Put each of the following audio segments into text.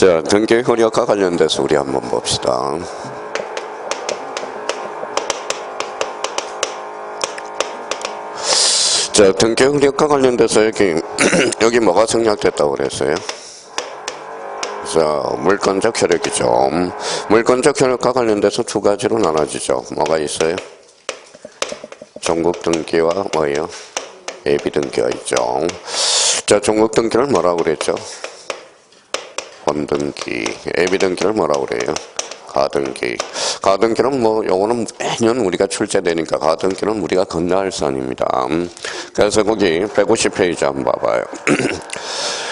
자, 등기 효력과 관련돼서 우리 한번 봅시다. 자, 등기 효력과 관련돼서 여기 뭐가 생략됐다고 그랬어요? 자, 물권적 효력이죠. 물권적 효력과 관련돼서 두 가지로 나눠지죠. 뭐가 있어요? 종국 등기와 뭐예요? 예비 등기가 있죠. 자, 종국 등기를 뭐라고 그랬죠? 본등기. 예비 등기를 뭐라고 그래요? 가등기. 가등기는 뭐 요거는 매년 우리가 출제되니까 가등기는 우리가 건너할 선입니다. 그래서 거기 150페이지 한번 봐봐요.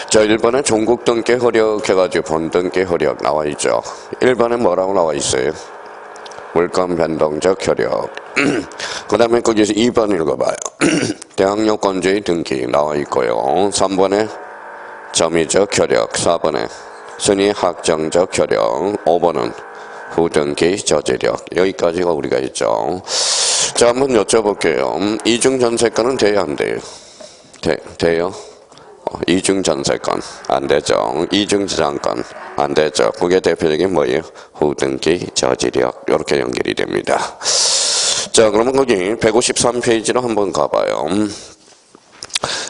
자, 1번에 종국 등기 효력 해가지고 본등기 효력 나와 있죠. 1번에 뭐라고 나와 있어요? 물권 변동적 효력. 그 다음에 거기서 2번 읽어봐요. 대항력권주의 등기 나와 있고요. 3번에 점유적 효력, 4번에 순위 확정적 효력, 5번은 후등기 저지력. 여기까지가 우리가 있죠. 자, 한번 여쭤볼게요. 이중전세권은 돼야 안 돼요? 돼요? 이중전세권 안 되죠. 이중지상권 안 되죠. 그게 대표적인 뭐예요? 후등기 저지력. 이렇게 연결이 됩니다. 자, 그러면 거기 153페이지로 한번 가봐요.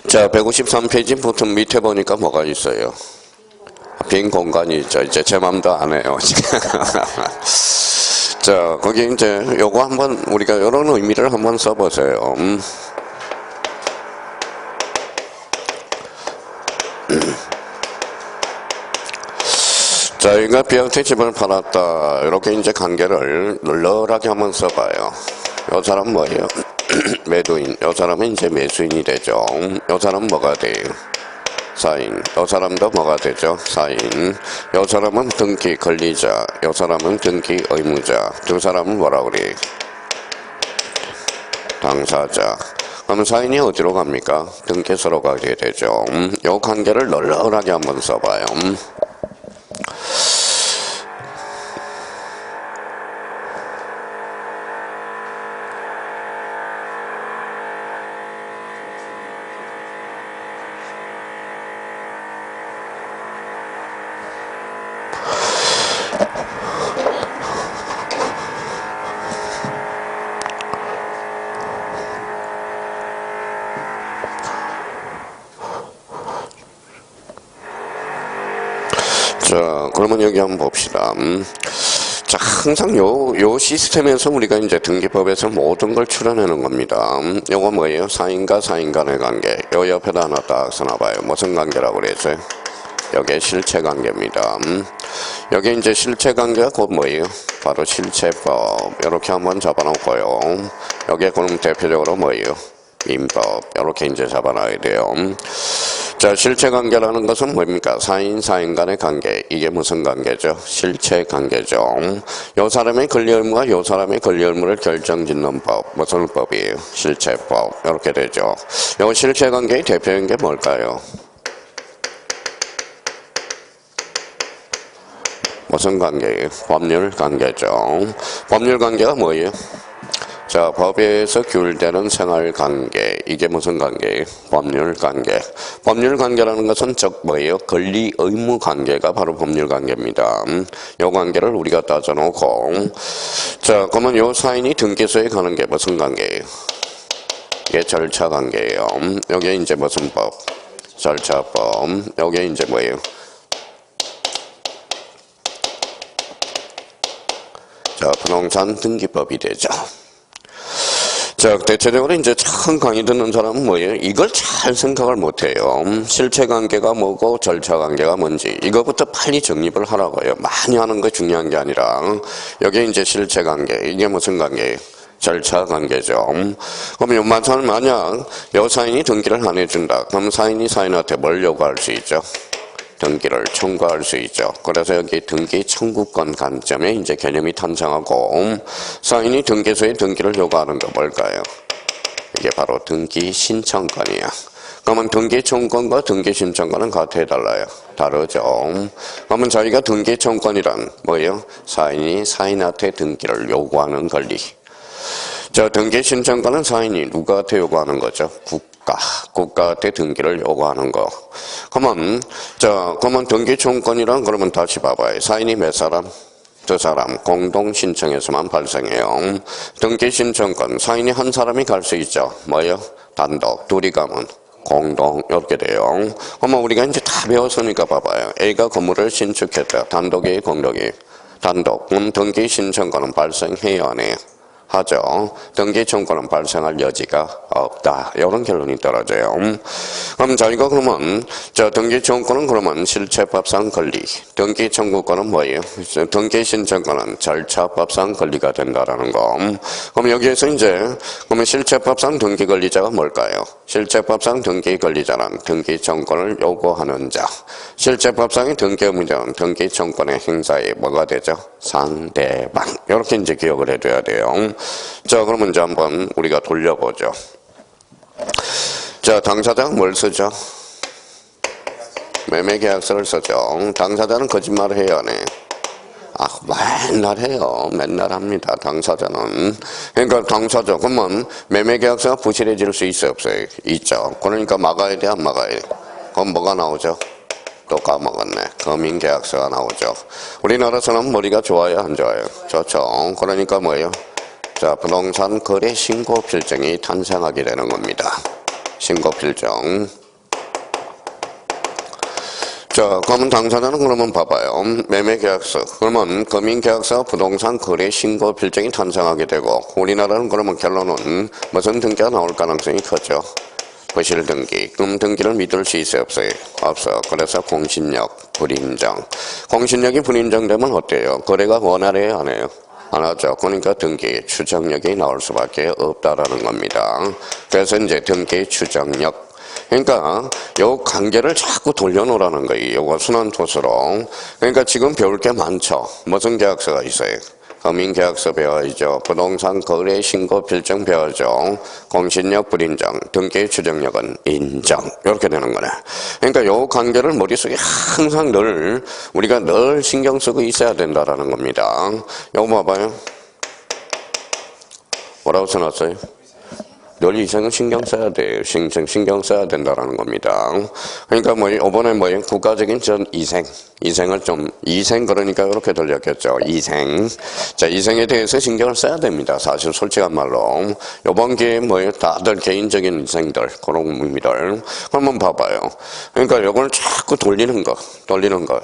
자, 153페이지 밑에 보니까 뭐가 있어요? 빈 공간이 있죠. 이제 제 맘도 안 해요. 자, 거기 이제 요거 한번 우리가 이런 의미를 한번 써보세요. 자, 여기가 B한테 집을 팔았다. 이렇게 이제 관계를 널널하게 한번 써봐요. 요 사람 뭐예요? 매도인. 요 사람은 이제 매수인이 되죠. 요 사람은 뭐가 돼요? 사인. 요 사람도 뭐가 되죠? 사인. 요 사람은 등기 권리자. 요 사람은 등기 의무자. 두 사람은 뭐라 그래? 당사자. 그럼 사인이 어디로 갑니까? 등기소로 가게 되죠. 요 관계를 널널하게 한번 써봐요. 자, 그러면 여기 한번 봅시다. 자, 항상 요 시스템에서 우리가 이제 등기법에서 모든 걸 추려내는 겁니다. 요거 뭐예요? 사인과 사인 간의 관계. 요 옆에다 하나 딱 써놔봐요. 무슨 관계라고 그랬어요? 여기에 실체관계입니다. 여기 이제 실체관계가 곧 뭐예요? 바로 실체법. 이렇게 한번 잡아놓고요. 여기에 그럼 대표적으로 뭐예요? 민법. 이렇게 이제 잡아놔야 돼요. 자, 실체관계라는 것은 뭡니까? 사인 간의 관계. 이게 무슨 관계죠? 실체관계죠. 요 사람의 권리 의무가 요 사람의 권리 의무를 결정짓는 법. 무슨 법이에요? 실체법. 이렇게 되죠. 요 실체관계의 대표적인 게 뭘까요? 무슨 관계예요? 법률관계죠. 법률관계가 뭐예요? 자, 법에서 규율되는 생활관계. 이게 무슨 관계예요? 법률관계. 법률관계라는 것은 즉 뭐예요? 권리 의무 관계가 바로 법률관계입니다. 이 관계를 우리가 따져놓고, 자, 그러면 요 사인이 등기소에 가는 게 무슨 관계예요? 이게 절차관계예요. 여기에 이제 무슨 법? 절차법. 여기에 이제 뭐예요? 자, 부동산 등기법이 되죠. 자, 대체적으로 이제 처음 강의 듣는 사람은 뭐예요? 이걸 잘 생각을 못해요. 실체관계가 뭐고 절차관계가 뭔지 이거부터 빨리 정립을 하라고요. 많이 하는 거 중요한 게 아니라 여기에 이제 실체관계. 이게 무슨 관계예요? 절차관계죠. 그럼 연마사는 만약 여 사인이 등기를 안 해준다. 그럼 사인이 사인한테 뭘 요구할 수 있죠? 등기를 청구할 수 있죠. 그래서 여기 등기 청구권 관점에 이제 개념이 탄생하고, 사인이 등기소에 등기를 요구하는 거 뭘까요? 이게 바로 등기 신청권이야. 그러면 등기 청구권과 등기 신청권은 같아요, 달라요? 다르죠. 그러면 저희가 등기 청구권이란 뭐예요? 사인이 사인한테 등기를 요구하는 권리. 자, 등기 신청권은 사인이 누구한테 요구하는 거죠? 국가한테 등기를 요구하는 거. 그러면 등기청구권이란 그러면 다시 봐봐요. 사인이 몇 사람? 두 사람 공동 신청해서만 발생해요. 등기 신청권 사인이 한 사람이 갈 수 있죠. 뭐요? 단독. 둘이 가면 공동 이렇게 돼요. 그러면 우리가 이제 다 배웠으니까 봐봐요. A가 건물을 신축했다. 단독이 공동이 단독. 그럼 등기 신청권은 발생해요, 안 해요? 하죠. 등기 청구는 발생할 여지가 없다. 이런 결론이 떨어져요. 그럼 저희가 그러면 등기 청구는 그러면 실체법상 권리, 등기 청구권은 뭐예요? 등기 신청권은 절차법상 권리가 된다라는 거. 그럼 여기에서 이제 그러면 실체법상 등기 권리자가 뭘까요? 실체법상 등기 권리자는 등기 청구권을 요구하는 자. 실체법상의 등기 의무자는 등기 청구권의 행사에 뭐가 되죠? 상대방. 이렇게 이제 기억을 해둬야 돼요. 자, 그러면 이제 한번 우리가 돌려보죠. 자, 당사자는 뭘 쓰죠? 매매계약서를 쓰죠. 당사자는 거짓말을 해야 하네. 맨날 해요. 맨날 합니다. 당사자는. 그러니까 당사자, 그러면 매매계약서가 부실해질 수 있어요, 없어요? 있죠. 그러니까 막아야 돼, 안 막아야 돼? 그럼 뭐가 나오죠? 또 까먹었네. 금융계약서가 나오죠. 우리나라 사람 머리가 좋아요, 안 좋아요? 좋죠. 그러니까 뭐예요? 자, 부동산 거래 신고 필증이 탄생하게 되는 겁니다. 신고 필증. 자, 그러면 당사자는 그러면 봐봐요. 매매계약서. 그러면 금융계약서 부동산 거래 신고 필증이 탄생하게 되고, 우리나라는 그러면 결론은 무슨 등기가 나올 가능성이 크죠? 부실 등기. 그럼 등기를 믿을 수 있어요, 없어요? 없어. 그래서 공신력, 불인정. 공신력이 불인정되면 어때요? 거래가 원활해요, 안 해요? 안 하죠. 그러니까 등기 추정력이 나올 수밖에 없다라는 겁니다. 그래서 이제 등기 추정력. 그러니까 요 관계를 자꾸 돌려놓으라는 거예요. 요거 순환토수로. 그러니까 지금 배울 게 많죠. 무슨 계약서가 있어요? 금융계약서 배워야죠. 부동산 거래 신고 필증 배워야죠. 공신력 불인정, 등기 추정력은 인정. 이렇게 되는 거네. 그러니까 요 관계를 머릿속에 항상 우리가 늘 신경 쓰고 있어야 된다라는 겁니다. 요거 봐봐요. 뭐라고 써놨어요? 늘 이생은 신경 써야 돼요. 신경 써야 된다라는 겁니다. 그러니까 이번에 국가적인 이생을 이생 그러니까 이렇게 들렸겠죠. 이생. 자, 이생에 대해서 신경을 써야 됩니다. 사실 솔직한 말로. 이번 기회에 다들 개인적인 이생들, 그런 의미들. 한번 봐봐요. 그러니까 요걸 자꾸 돌리는 거.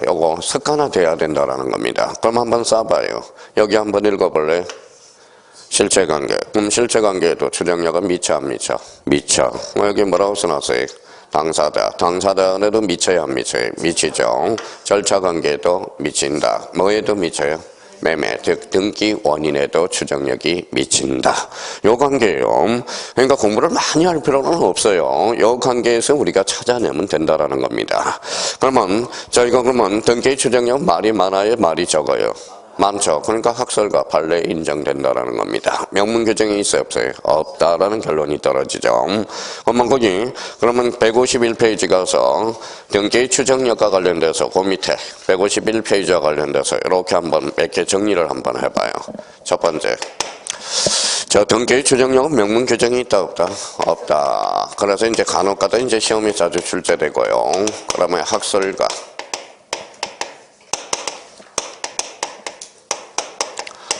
요거 습관화 돼야 된다라는 겁니다. 그럼 한번 써봐요. 여기 한번 읽어볼래요? 실체관계. 그럼 실체관계에도 추정력은 미쳐 안 미쳐? 미쳐. 여기 뭐라고 써놨어요? 당사자. 당사자에도 미쳐야 안 미쳐요? 미치죠. 절차관계에도 미친다. 뭐에도 미쳐요? 매매, 즉 등기 원인에도 추정력이 미친다. 요 관계예요. 그러니까 공부를 많이 할 필요는 없어요. 요 관계에서 우리가 찾아내면 된다라는 겁니다. 그러면 저희가 등기 추정력 말이 많아요? 말이 적어요? 많죠. 그러니까 학설과 판례에 인정된다라는 겁니다. 명문 규정이 있어요, 없어요? 없다라는 결론이 떨어지죠. 그러면 151페이지 가서 등기 추정력과 관련돼서 그 밑에 151페이지와 관련돼서 이렇게 한번 몇 개 정리를 한번 해봐요. 첫 번째. 등기 추정력은 명문 규정이 있다, 없다? 없다. 그래서 이제 간혹가다 이제 시험에 자주 출제되고요. 그러면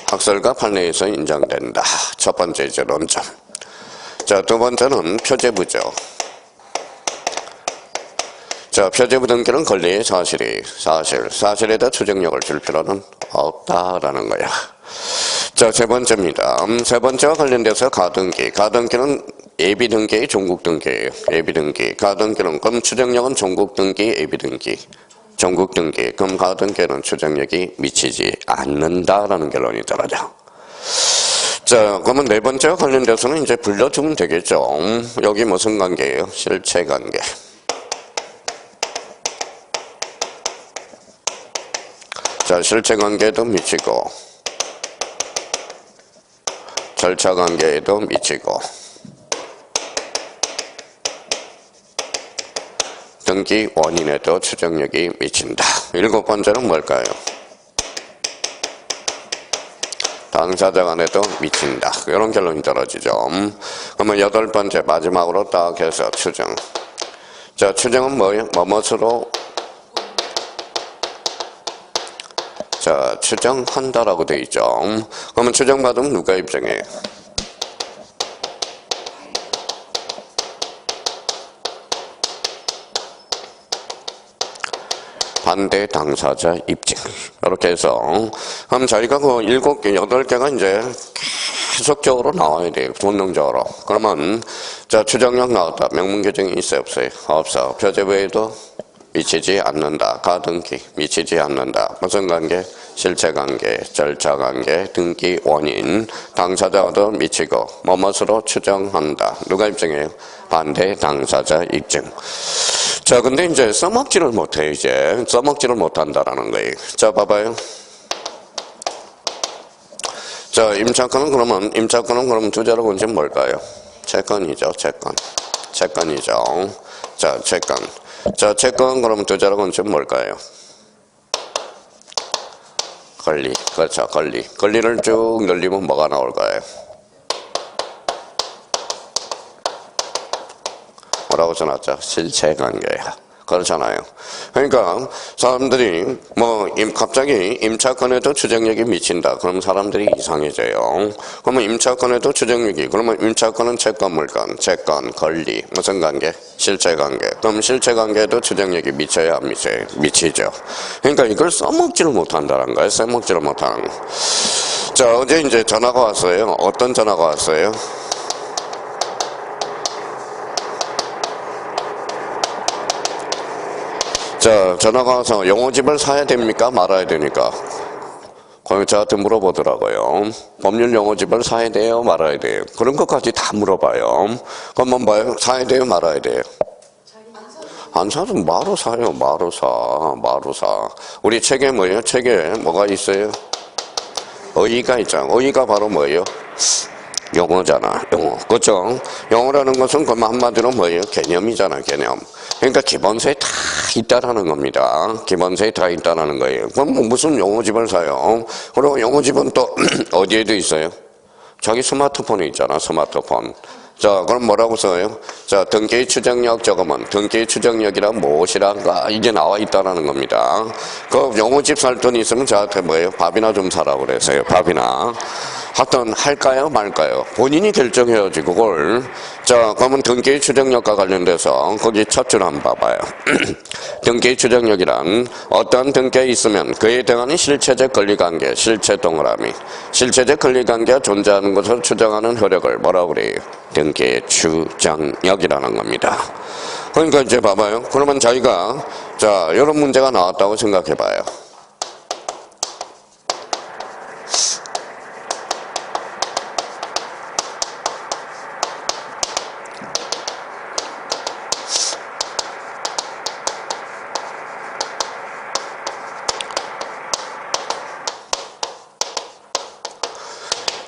학설과 판례에서 인정된다. 첫 번째 이제 논점. 자, 두 번째는 표제부죠. 자, 표제부 등기는 권리의 사실에다 추정력을 줄 필요는 없다라는 거야. 자, 세 번째입니다. 세 번째와 관련돼서 가등기. 가등기는 예비등기의 종국등기예요. 예비등기. 가등기는 그럼 추정력은 종국등기, 예비등기. 전국등기, 그럼 가등기에는 추정력이 미치지 않는다라는 결론이 떨어져. 자, 그러면 네 번째와 관련돼서는 이제 불러주면 되겠죠. 여기 무슨 관계예요? 실체관계. 자, 실체관계에도 미치고, 절차관계에도 미치고, 등기 원인에도 추정력이 미친다. 일곱 번째는 뭘까요? 당사자 간에도 미친다. 이런 결론이 떨어지죠. 그러면 8번째 마지막으로 딱 해서 추정. 자, 추정은 뭐예요? 뭐뭇으로? 자, 추정한다라고 돼 있죠. 그러면 추정받으면 누가 입증해요? 반대 당사자 입증. 이렇게 해서 그럼 저희가 그 7개, 8개가 이제 계속적으로 나와야 돼요. 본능적으로. 그러면 자, 추정력 나왔다. 명문 규정이 있어요, 없어요? 없어. 표제 외에도 미치지 않는다. 가등기 미치지 않는다. 무슨 관계? 실체 관계, 절차 관계, 등기 원인, 당사자도 미치고 뭐뭇으로 추정한다. 누가 입증해요? 반대 당사자 입증. 자, 근데 이제 써먹지를 못해. 이제 써먹지를 못한다라는 거예요. 자, 봐봐요. 자, 임차권은 그러면 주제로 건지 뭘까요? 채권이죠, 채권. 채권이죠. 자, 채권. 자, 채권 그러면 주제로 건지 뭘까요? 권리. 그렇죠, 권리. 권리를 쭉 늘리면 뭐가 나올까요? 뭐라고 써놨죠? 실체관계야. 그렇잖아요. 그러니까 사람들이 뭐 갑자기 임차권에도 추정력이 미친다. 그럼 사람들이 이상해져요. 그러면 임차권에도 추정력이, 그러면 임차권은 채권, 물권, 채권, 권리, 무슨 관계? 실체관계. 그럼 실체관계에도 추정력이 미쳐야 안 미쳐요? 미치죠. 그러니까 이걸 써먹지를 못한다는 거예요. 써먹지를 못하는 거. 자, 어제 이제 전화가 왔어요. 어떤 전화가 왔어요? 자, 전화가 와서 용어집을 사야 됩니까? 말아야 됩니까? 저한테 물어보더라고요. 법률 용어집을 사야 돼요? 말아야 돼요? 그런 것까지 다 물어봐요. 그럼 뭐예요? 사야 돼요? 말아야 돼요? 안 사도 마로 사요. 마로 사. 우리 책에 뭐예요? 책에 뭐가 있어요? 의의가 있잖아. 의의가 바로 뭐예요? 용어잖아, 용어. 그죠? 용어라는 것은 그만 한마디로 뭐예요? 개념이잖아, 개념. 그러니까 기본서에 다 있다라는 겁니다. 기본서에 다 있다라는 거예요. 그럼 뭐 무슨 용어집을 사요? 그리고 용어집은 또 어디에도 있어요? 자기 스마트폰에 있잖아, 스마트폰. 자, 그럼 뭐라고 써요? 자, 등기의 추정력 적으면 등기의 추정력이란 무엇이란가? 이게 나와 있다라는 겁니다. 그 용어집 살 돈 있으면 저한테 뭐예요? 밥이나 좀 사라고 그랬어요. 밥이나. 하여튼 할까요 말까요? 본인이 결정해야지 그걸. 자, 그러면 등기의 추정력과 관련돼서 거기 첫 줄 한번 봐봐요. 등기의 추정력이란 어떤 등기가 있으면 그에 대한 실체적 권리관계, 실체 동그라미, 실체적 권리관계가 존재하는 것을 추정하는 효력을 뭐라고 그래요? 등기의 추정력이라는 겁니다. 그러니까 이제 봐봐요. 그러면 저희가 자, 이런 문제가 나왔다고 생각해봐요.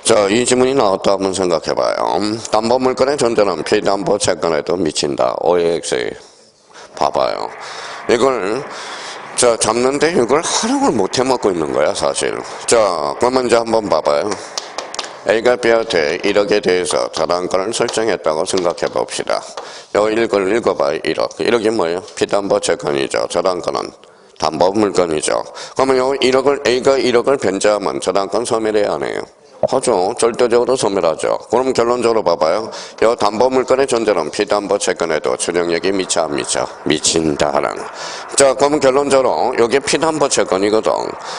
자, 이 지문이 나왔다 한번 생각해봐요. 담보물건의 존재는 피담보 채권에도 미친다. OX에 봐봐요. 이걸 자 잡는데 이걸 활용을 못 해먹고 있는 거야 사실. 자, 그러면 이제 한번 봐봐요. A가 B한테 1억에 대해서 저당권을 설정했다고 생각해 봅시다. 요 이걸 읽어봐요. 1억. 1억이 뭐예요? 피담보 채권이죠. 저당권은 담보 물건이죠. 그러면 요 1억을 A가 1억을 변제하면 저당권 소멸해야 하네요. 하죠. 절대적으로 소멸하죠. 그럼 결론적으로 봐봐요. 이 담보물건의 존재는 피담보 채권에도 추정력이 미쳐 안 미쳐? 미친다라는. 자, 그러면 결론적으로 이게 피담보 채권이거든.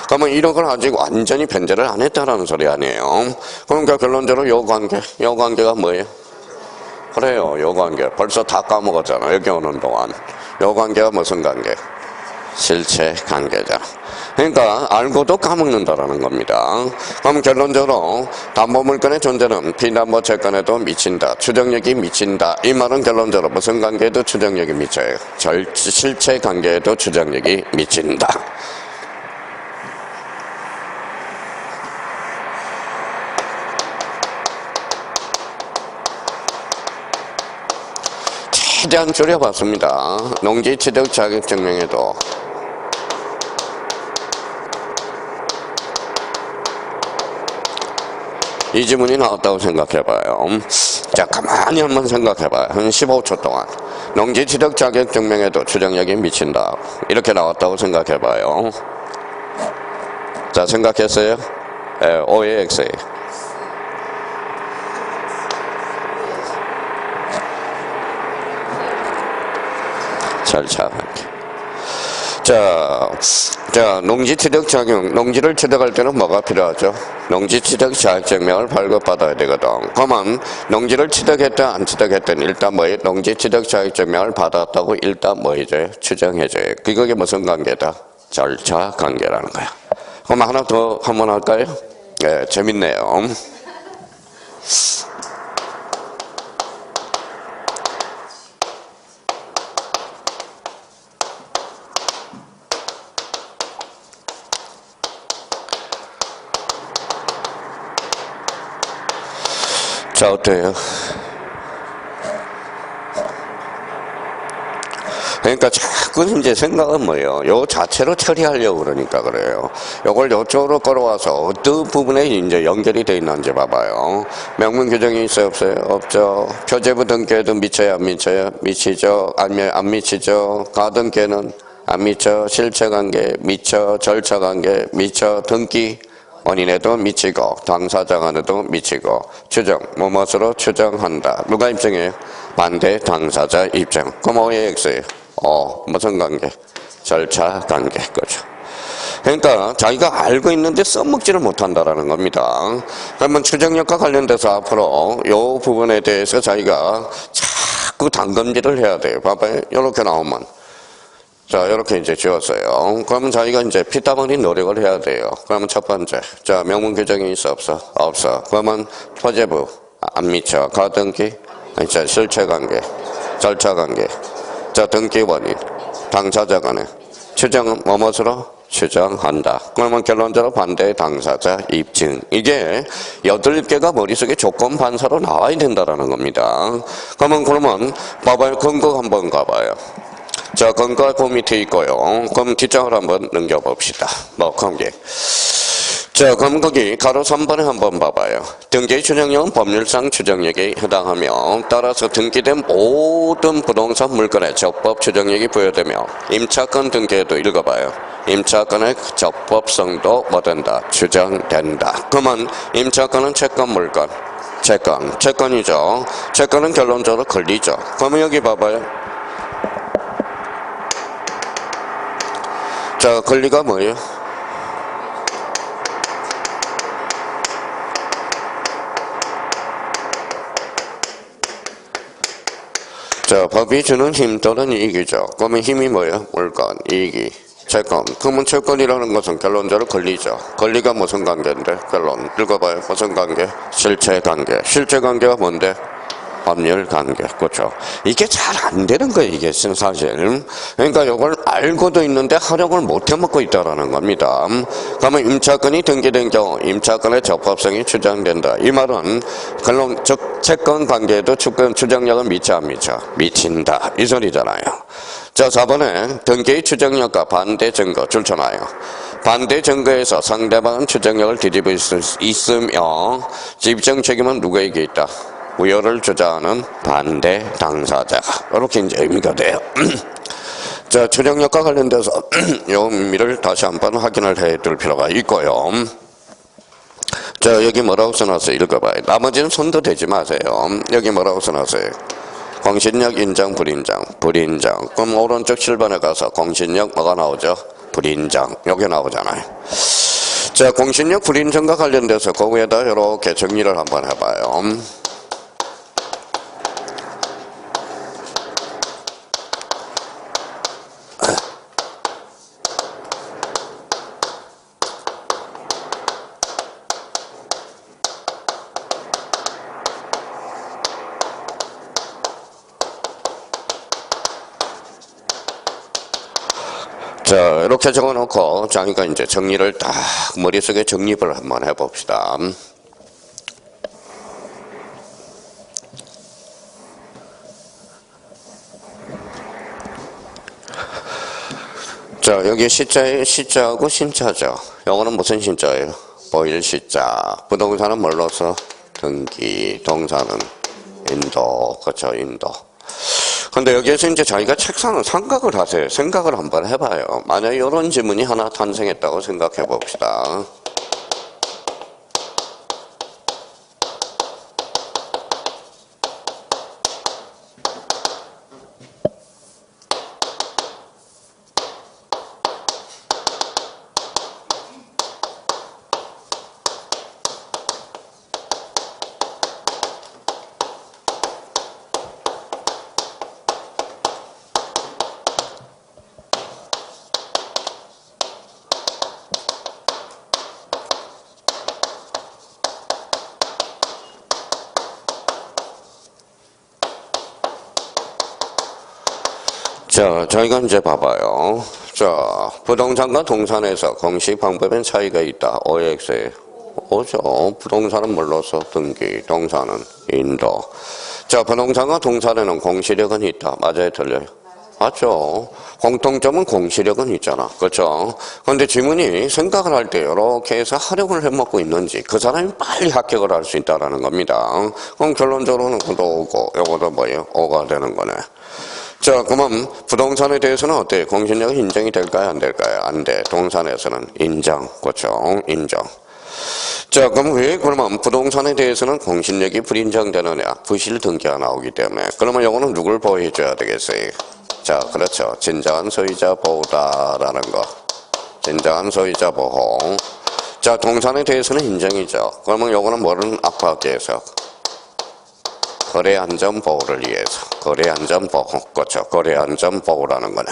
그러면 1억을 아직 완전히 변제를 안 했다라는 소리 아니에요. 그러니까 결론적으로 요 관계가 뭐예요? 그래요. 요 관계. 벌써 다 까먹었잖아. 여기 오는 동안. 요 관계가 무슨 관계? 실체 관계자. 그러니까 알고도 까먹는다라는 겁니다. 그럼 결론적으로 담보물건의 존재는 피담보 채권에도 미친다. 추정력이 미친다. 이 말은 결론적으로 무슨 관계에도 추정력이 미쳐요? 실체 관계에도 추정력이 미친다. 최대한 줄여봤습니다. 농지취득 자격증명에도 이 지문이 나왔다고 생각해봐요. 자, 가만히 한번 생각해봐요. 한 15초 동안. 농지취득 자격 증명에도 추정력이 미친다. 이렇게 나왔다고 생각해봐요. 자, 생각했어요? O에 X에. 절차. 자, 농지취득 자격, 농지를 취득할 때는 뭐가 필요하죠? 농지취득 자격증명을 발급받아야 되거든. 그러면 농지를 취득했든 안 취득했든 일단 뭐예요? 농지취득 자격증명을 받았다고 일단 뭐해줘요? 추정해줘요. 그게 무슨 관계다? 절차 관계라는 거야. 그럼 하나 더 한번 할까요? 네, 재밌네요. 자, 어때요? 그러니까 자꾸 이제 생각은 뭐예요? 요 자체로 처리하려고 그러니까 그래요. 요걸 요쪽으로 끌어와서 어떤 부분에 이제 연결이 돼 있는지 봐봐요. 명문 규정이 있어요, 없어요? 없죠. 표제부 등기에도 미쳐요, 안 미쳐요? 미치죠. 안 미치죠. 가등기에는 안 미쳐. 실체관계 미쳐. 절차관계 미쳐. 등기 원인에도 미치고 당사자 간에도 미치고 추정, 뭐뭇으로 추정한다. 누가 입증해요? 반대 당사자 입증. 그럼 O의 X예요. 무슨 관계? 절차 관계 거죠. 그러니까 자기가 알고 있는데 써먹지를 못한다라는 겁니다. 그러면 추정력과 관련돼서 앞으로 이 부분에 대해서 자기가 자꾸 단검질을 해야 돼요. 봐봐요. 이렇게 나오면. 자, 이렇게 이제 지웠어요. 그러면 자기가 이제 피땀 흘린 노력을 해야 돼요. 그러면 첫 번째. 자, 명문 규정이 있어, 없어? 없어. 그러면 표제부, 안 미쳐. 가등기, 자, 실체관계, 절차관계. 자, 등기 원인, 당사자 간에. 추정은 뭐뭇으로? 추정한다. 그러면 결론적으로 반대 당사자 입증. 이게 8개가 머릿속에 조건 반사로 나와야 된다라는 겁니다. 그러면 봐봐요. 근거 한번 가봐요. 자, 근거가 그 밑에 있고요. 그럼 뒷장을 한번 넘겨봅시다. 관계. 자, 그럼 거기 가로 3번에 한번 봐봐요. 등기 추정력은 법률상 추정력에 해당하며 따라서 등기된 모든 부동산 물건의 적법 추정력이 부여되며 임차권 등기에도 읽어봐요. 임차권의 적법성도 뭐 된다? 추정된다. 그러면 임차권은 채권 물건. 채권이죠. 채권은 결론적으로 권리죠. 그러면 여기 봐봐요. 자, 권리가 뭐예요? 자, 법이 주는 힘 또는 이익이죠. 그러면 힘이 뭐예요? 물건, 이익이, 채권. 그러면 채권이라는 것은 결론적으로 권리죠. 권리가 무슨 관계인데? 결론. 읽어봐요. 무슨 관계? 실체관계. 실체관계가 뭔데? 법률 관계. 그렇죠. 이게 잘 안 되는 거예요, 이게 사실. 그러니까 이걸 알고도 있는데 활용을 못 해먹고 있다라는 겁니다. 그러면 임차권이 등기된 경우 임차권의 적법성이 추정된다. 이 말은 결론, 즉 채권 관계에도 추정력은 미쳐 안 미쳐? 미친다. 이 소리잖아요. 자, 4번에 등기의 추정력과 반대 증거 줄쳐놔요. 반대 증거에서 상대방은 추정력을 뒤집을 수 있으며 입증 책임은 누구에게 있다? 우열을 주장하는 반대 당사자가. 이렇게 이제 의미가 돼요. 자, 추정력과 관련돼서 이 의미를 다시 한번 확인을 해둘 필요가 있고요. 자, 여기 뭐라고 써놨어요? 읽어봐요. 나머지는 손도 대지 마세요. 여기 뭐라고 써놨어요? 공신력 인정, 불인정. 그럼 오른쪽 7번에 가서 공신력 뭐가 나오죠? 불인정. 여기 나오잖아요. 자, 공신력 불인정과 관련돼서 그 위에다 이렇게 정리를 한번 해봐요. 자, 이렇게 적어놓고 자기가 이제 정리를 딱 머릿속에 정립을 한번 해봅시다. 자, 여기 시자에 시자하고 신자죠. 요거는 무슨 신자예요? 보일 시자. 부동산은 뭘로서? 등기. 동사는 인도. 그렇죠, 인도. 근데 여기에서 이제 자기가 책상을 생각을 하세요. 생각을 한번 해봐요. 만약에 이런 지문이 하나 탄생했다고 생각해 봅시다. 자, 저희가 이제 봐봐요. 자, 부동산과 동산에서 공시 방법엔 차이가 있다. OX에 오죠. 부동산은 뭘로서? 등기. 동산은 인도. 자, 부동산과 동산에는 공시력은 있다. 맞아요? 틀려요? 맞죠. 공통점은 공시력은 있잖아. 그렇죠? 근데 지문이 생각을 할 때 이렇게 해서 활용을 해먹고 있는지 그 사람이 빨리 합격을 할 수 있다는 겁니다. 그럼 결론적으로는 그것도 오고 요것도 뭐예요? 오가 되는 거네. 자, 그러면 부동산에 대해서는 어때요? 공신력이 인정이 될까요? 안 될까요? 안 돼. 동산에서는 인정. 그렇죠? 인정. 자, 그럼 왜 그러면 부동산에 대해서는 공신력이 불인정되느냐? 부실 등기가 나오기 때문에. 그러면 이거는 누굴 보호해줘야 되겠어요? 자, 그렇죠. 진정한 소유자 보호다라는 거. 진정한 소유자 보호. 자, 동산에 대해서는 인정이죠. 그러면 이거는 뭐를 악화해서? 거래 안전 보호를 위해서. 거래 안전 보호. 그렇죠. 거래 안전 보호라는 거네.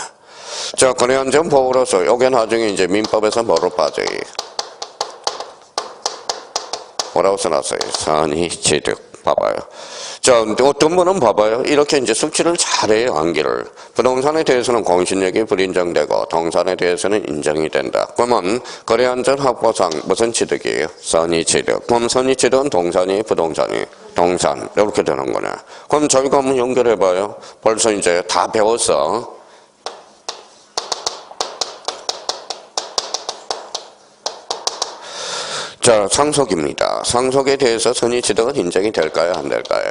자, 거래 안전 보호로서 요게 나중에 이제 민법에서 뭐로 빠져요? 뭐라고 써놨어요? 선의 취득. 봐봐요. 자, 어떤 분은 봐봐요. 이렇게 이제 숙지를 잘해요, 암기를. 부동산에 대해서는 공신력이 불인정되고, 동산에 대해서는 인정이 된다. 그러면, 거래안전 확보상 무슨 취득이에요? 선의 취득. 그럼 선의 취득은 동산이, 부동산이? 동산. 이렇게 되는 거네. 그럼 저희가 한번 연결해봐요. 벌써 이제 다 배웠어. 자, 상속입니다. 상속에 대해서 선의 취득은 인정이 될까요? 안 될까요?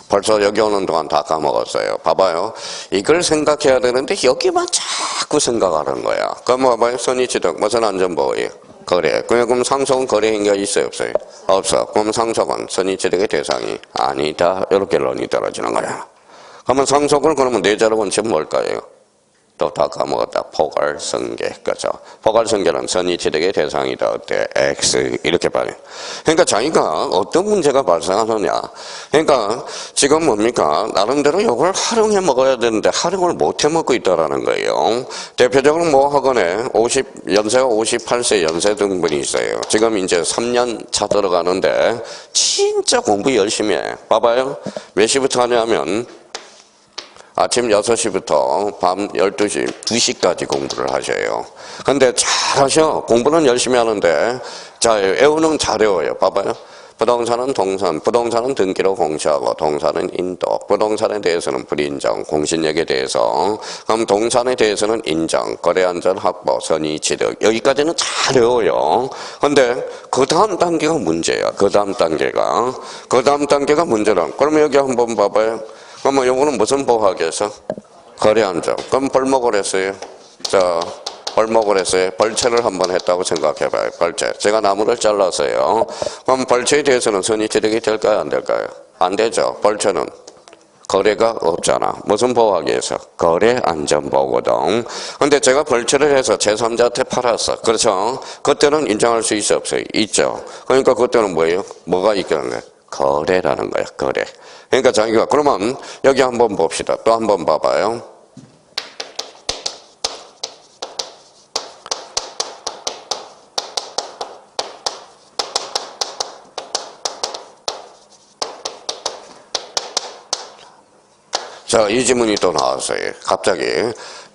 벌써 여기 오는 동안 다 까먹었어요. 봐봐요. 이걸 생각해야 되는데 여기만 자꾸 생각하는 거야. 그럼 봐봐요. 선의 취득 무슨 안전보호예요? 거래. 그럼 상속은 거래 행위가 있어요? 없어요? 없어. 그럼 상속은 선의 취득의 대상이 아니다. 이렇게 론이 떨어지는 거야. 그러면 상속을 그러면 내자로 원칙은 뭘까요? 또 다 까먹었다. 포괄성계. 그죠? 포괄성계는 선의 취득의 대상이다. 어때? X. 이렇게 봐요. 그러니까 자기가 어떤 문제가 발생하느냐. 그러니까 지금 뭡니까? 나름대로 이걸 활용해 먹어야 되는데 활용을 못 해 먹고 있다라는 거예요. 대표적으로 뭐 학원에 연세가 58세 연세 등분이 있어요. 지금 이제 3년 차 들어가는데 진짜 공부 열심히 해. 봐봐요. 몇 시부터 하냐면 아침 6시부터 밤 12시, 2시까지 공부를 하셔요. 근데 잘하셔. 공부는 열심히 하는데, 자, 외우는 잘 외워요. 봐봐요. 부동산은 동산, 부동산은 등기로 공시하고, 동산은 인도, 부동산에 대해서는 불인정, 공신력에 대해서, 그럼 동산에 대해서는 인정, 거래안전 확보, 선의 취득, 여기까지는 잘 외워요. 근데 그 다음 단계가 문제야. 그 다음 단계가 문제란. 그러면 여기 한번 봐봐요. 그러면 요거는 무슨 보호하기 위해서? 거래 안전. 그럼 벌목을 했어요. 자, 벌목을 했어요. 벌채를 한번 했다고 생각해봐요. 벌채. 제가 나무를 잘랐어요. 그럼 벌채에 대해서는 선의 취득이 될까요? 안 될까요? 안 되죠. 벌채는 거래가 없잖아. 무슨 보호하기 위해서? 거래 안전 보호거든. 근데 제가 벌채를 해서 제3자한테 팔았어. 그렇죠? 그때는 인정할 수 있어 없어요? 있죠. 그러니까 그때는 뭐예요? 뭐가 있겠는 거예요? 거래라는 거야. 거래. 그러니까 자기가 그러면 여기 한번 봅시다. 또 한번 봐봐요. 자, 이 지문이 또 나왔어요. 갑자기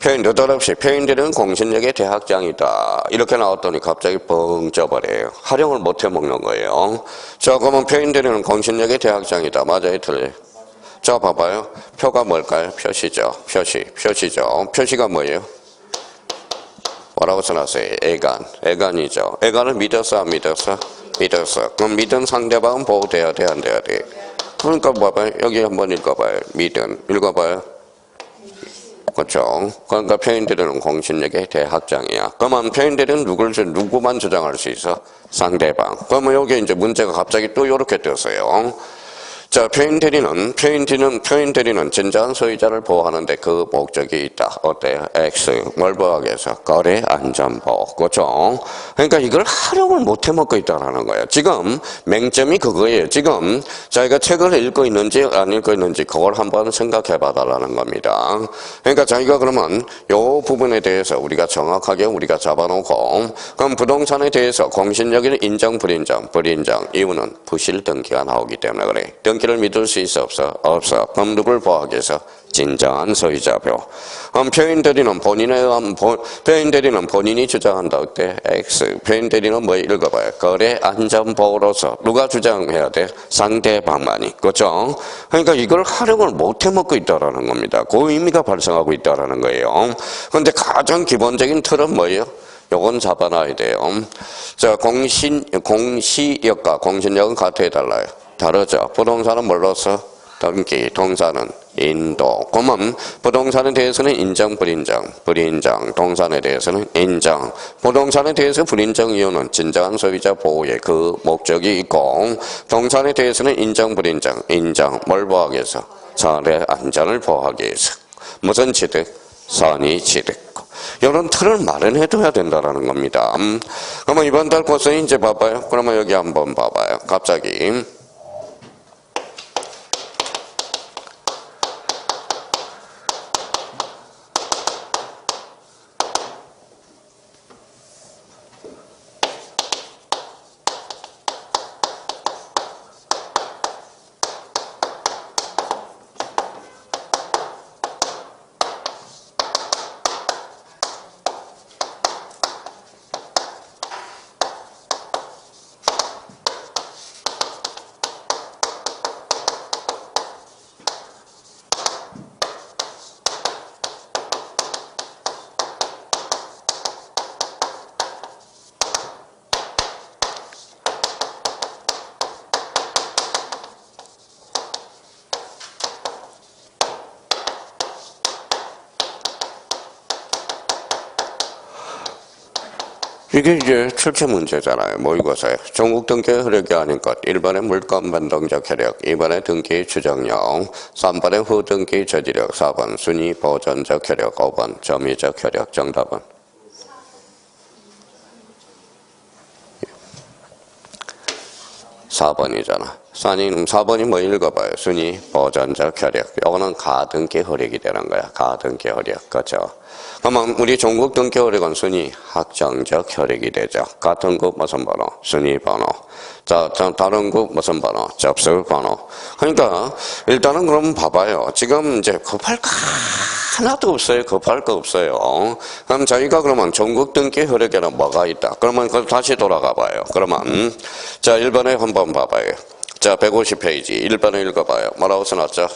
표현 느닷없이 표현되는 공신력의 대학장이다. 이렇게 나왔더니 갑자기 뻥 쪄버려요. 활용을 못 해먹는 거예요. 자, 그러면 표현되는 공신력의 대학장이다. 맞아요? 틀려요? 자, 봐봐요. 표가 뭘까요? 표시죠. 표시죠. 표시가 뭐예요? 뭐라고 써놨어요? 애간이죠. 애간을 믿었어, 안 믿었어? 믿었어. 그럼 믿은 상대방은 보호돼야 돼, 안 돼야 돼? 그러니까 봐봐요. 여기 한번 읽어봐요. 믿은. 읽어봐요. 그렇죠. 그러니까 표현들은 공신력의 대학장이야. 그러면 표현들은 누구만 주장할 수 있어? 상대방. 그러면 여기 이제 문제가 갑자기 또 이렇게 떴어요. 자, 표현 대리는 진정한 소유자를 보호하는데 그 목적이 있다. 어때요? X. 뭘 보호하기 위해서? 거래 안전 보호. 그렇죠? 그러니까 이걸 활용을 못 해먹고 있다는 거예요. 지금 맹점이 그거예요. 지금 자기가 책을 읽고 있는지 안 읽고 있는지 그걸 한번 생각해 봐달라는 겁니다. 그러니까 자기가 그러면 요 부분에 대해서 우리가 정확하게 잡아놓고 그럼 부동산에 대해서 공신력의 인정, 불인정. 이유는 부실 등기가 나오기 때문에 그래. 등기를 믿을 수 있어 없어? 없어. 그럼 누굴 보호하기 위해서? 진정한 소유자표. 그럼 표현 대리는 본인이 주장한다. 어때? X. 표현 대리는 뭐 읽어봐요. 거래 안전 보호로서 누가 주장해야 돼? 상대방만이. 그렇죠? 그러니까 이걸 활용을 못 해먹고 있다라는 겁니다. 그 의미가 발생하고 있다라는 거예요. 그런데 가장 기본적인 틀은 뭐예요? 요건 잡아놔야 돼요. 자, 공시력과 공신력은 같아야 달라요. 다르죠. 부동산은 뭘로써? 등기, 동사는 인도. 그러면 부동산에 대해서는 인정, 불인정. 동산에 대해서는 인정. 부동산에 대해서 불인정 이유는 진정한 소유자 보호의 그 목적이 있고 동산에 대해서는 인정, 불인정. 뭘 보호하기 위해서? 사내 안전을 보호하기 위해서. 무슨 취득? 선의 취득. 이런 틀을 마련해둬야 된다는 겁니다. 그러면 이번 달 코스는 이제 봐봐요. 그러면 여기 한번 봐봐요. 갑자기. 이게 이제 출제 문제잖아요. 모의고사에. 전국 등기 흐르게 하는 것. 1번의 물건 변동적 효력, 2번의 등기 추정력, 3번의 후등기 저지력, 4번 순위 보존적 효력, 5번 점유적 효력. 정답은? 4번이잖아. 4번이 뭐 읽어봐요. 순위 보존적 효력. 이거는 가등기 효력이 되는 거야. 가등기 효력. 그렇죠? 그러면 우리 전국 등기 효력은 순위 확정적 효력이 되죠. 같은 급 무슨 번호? 순위 번호. 자, 다른 급 무슨 번호? 접수 번호. 그러니까 일단은 그럼 봐봐요. 지금 이제 급할 거 하나도 없어요. 급할 거 없어요. 그럼 저희가 그러면 전국 등기 효력에는 뭐가 있다? 그러면 다시 돌아가 봐요. 그러면 자, 1번에 한번 봐봐요. 자, 150페이지 1번에 읽어봐요. 뭐라고 써놨죠?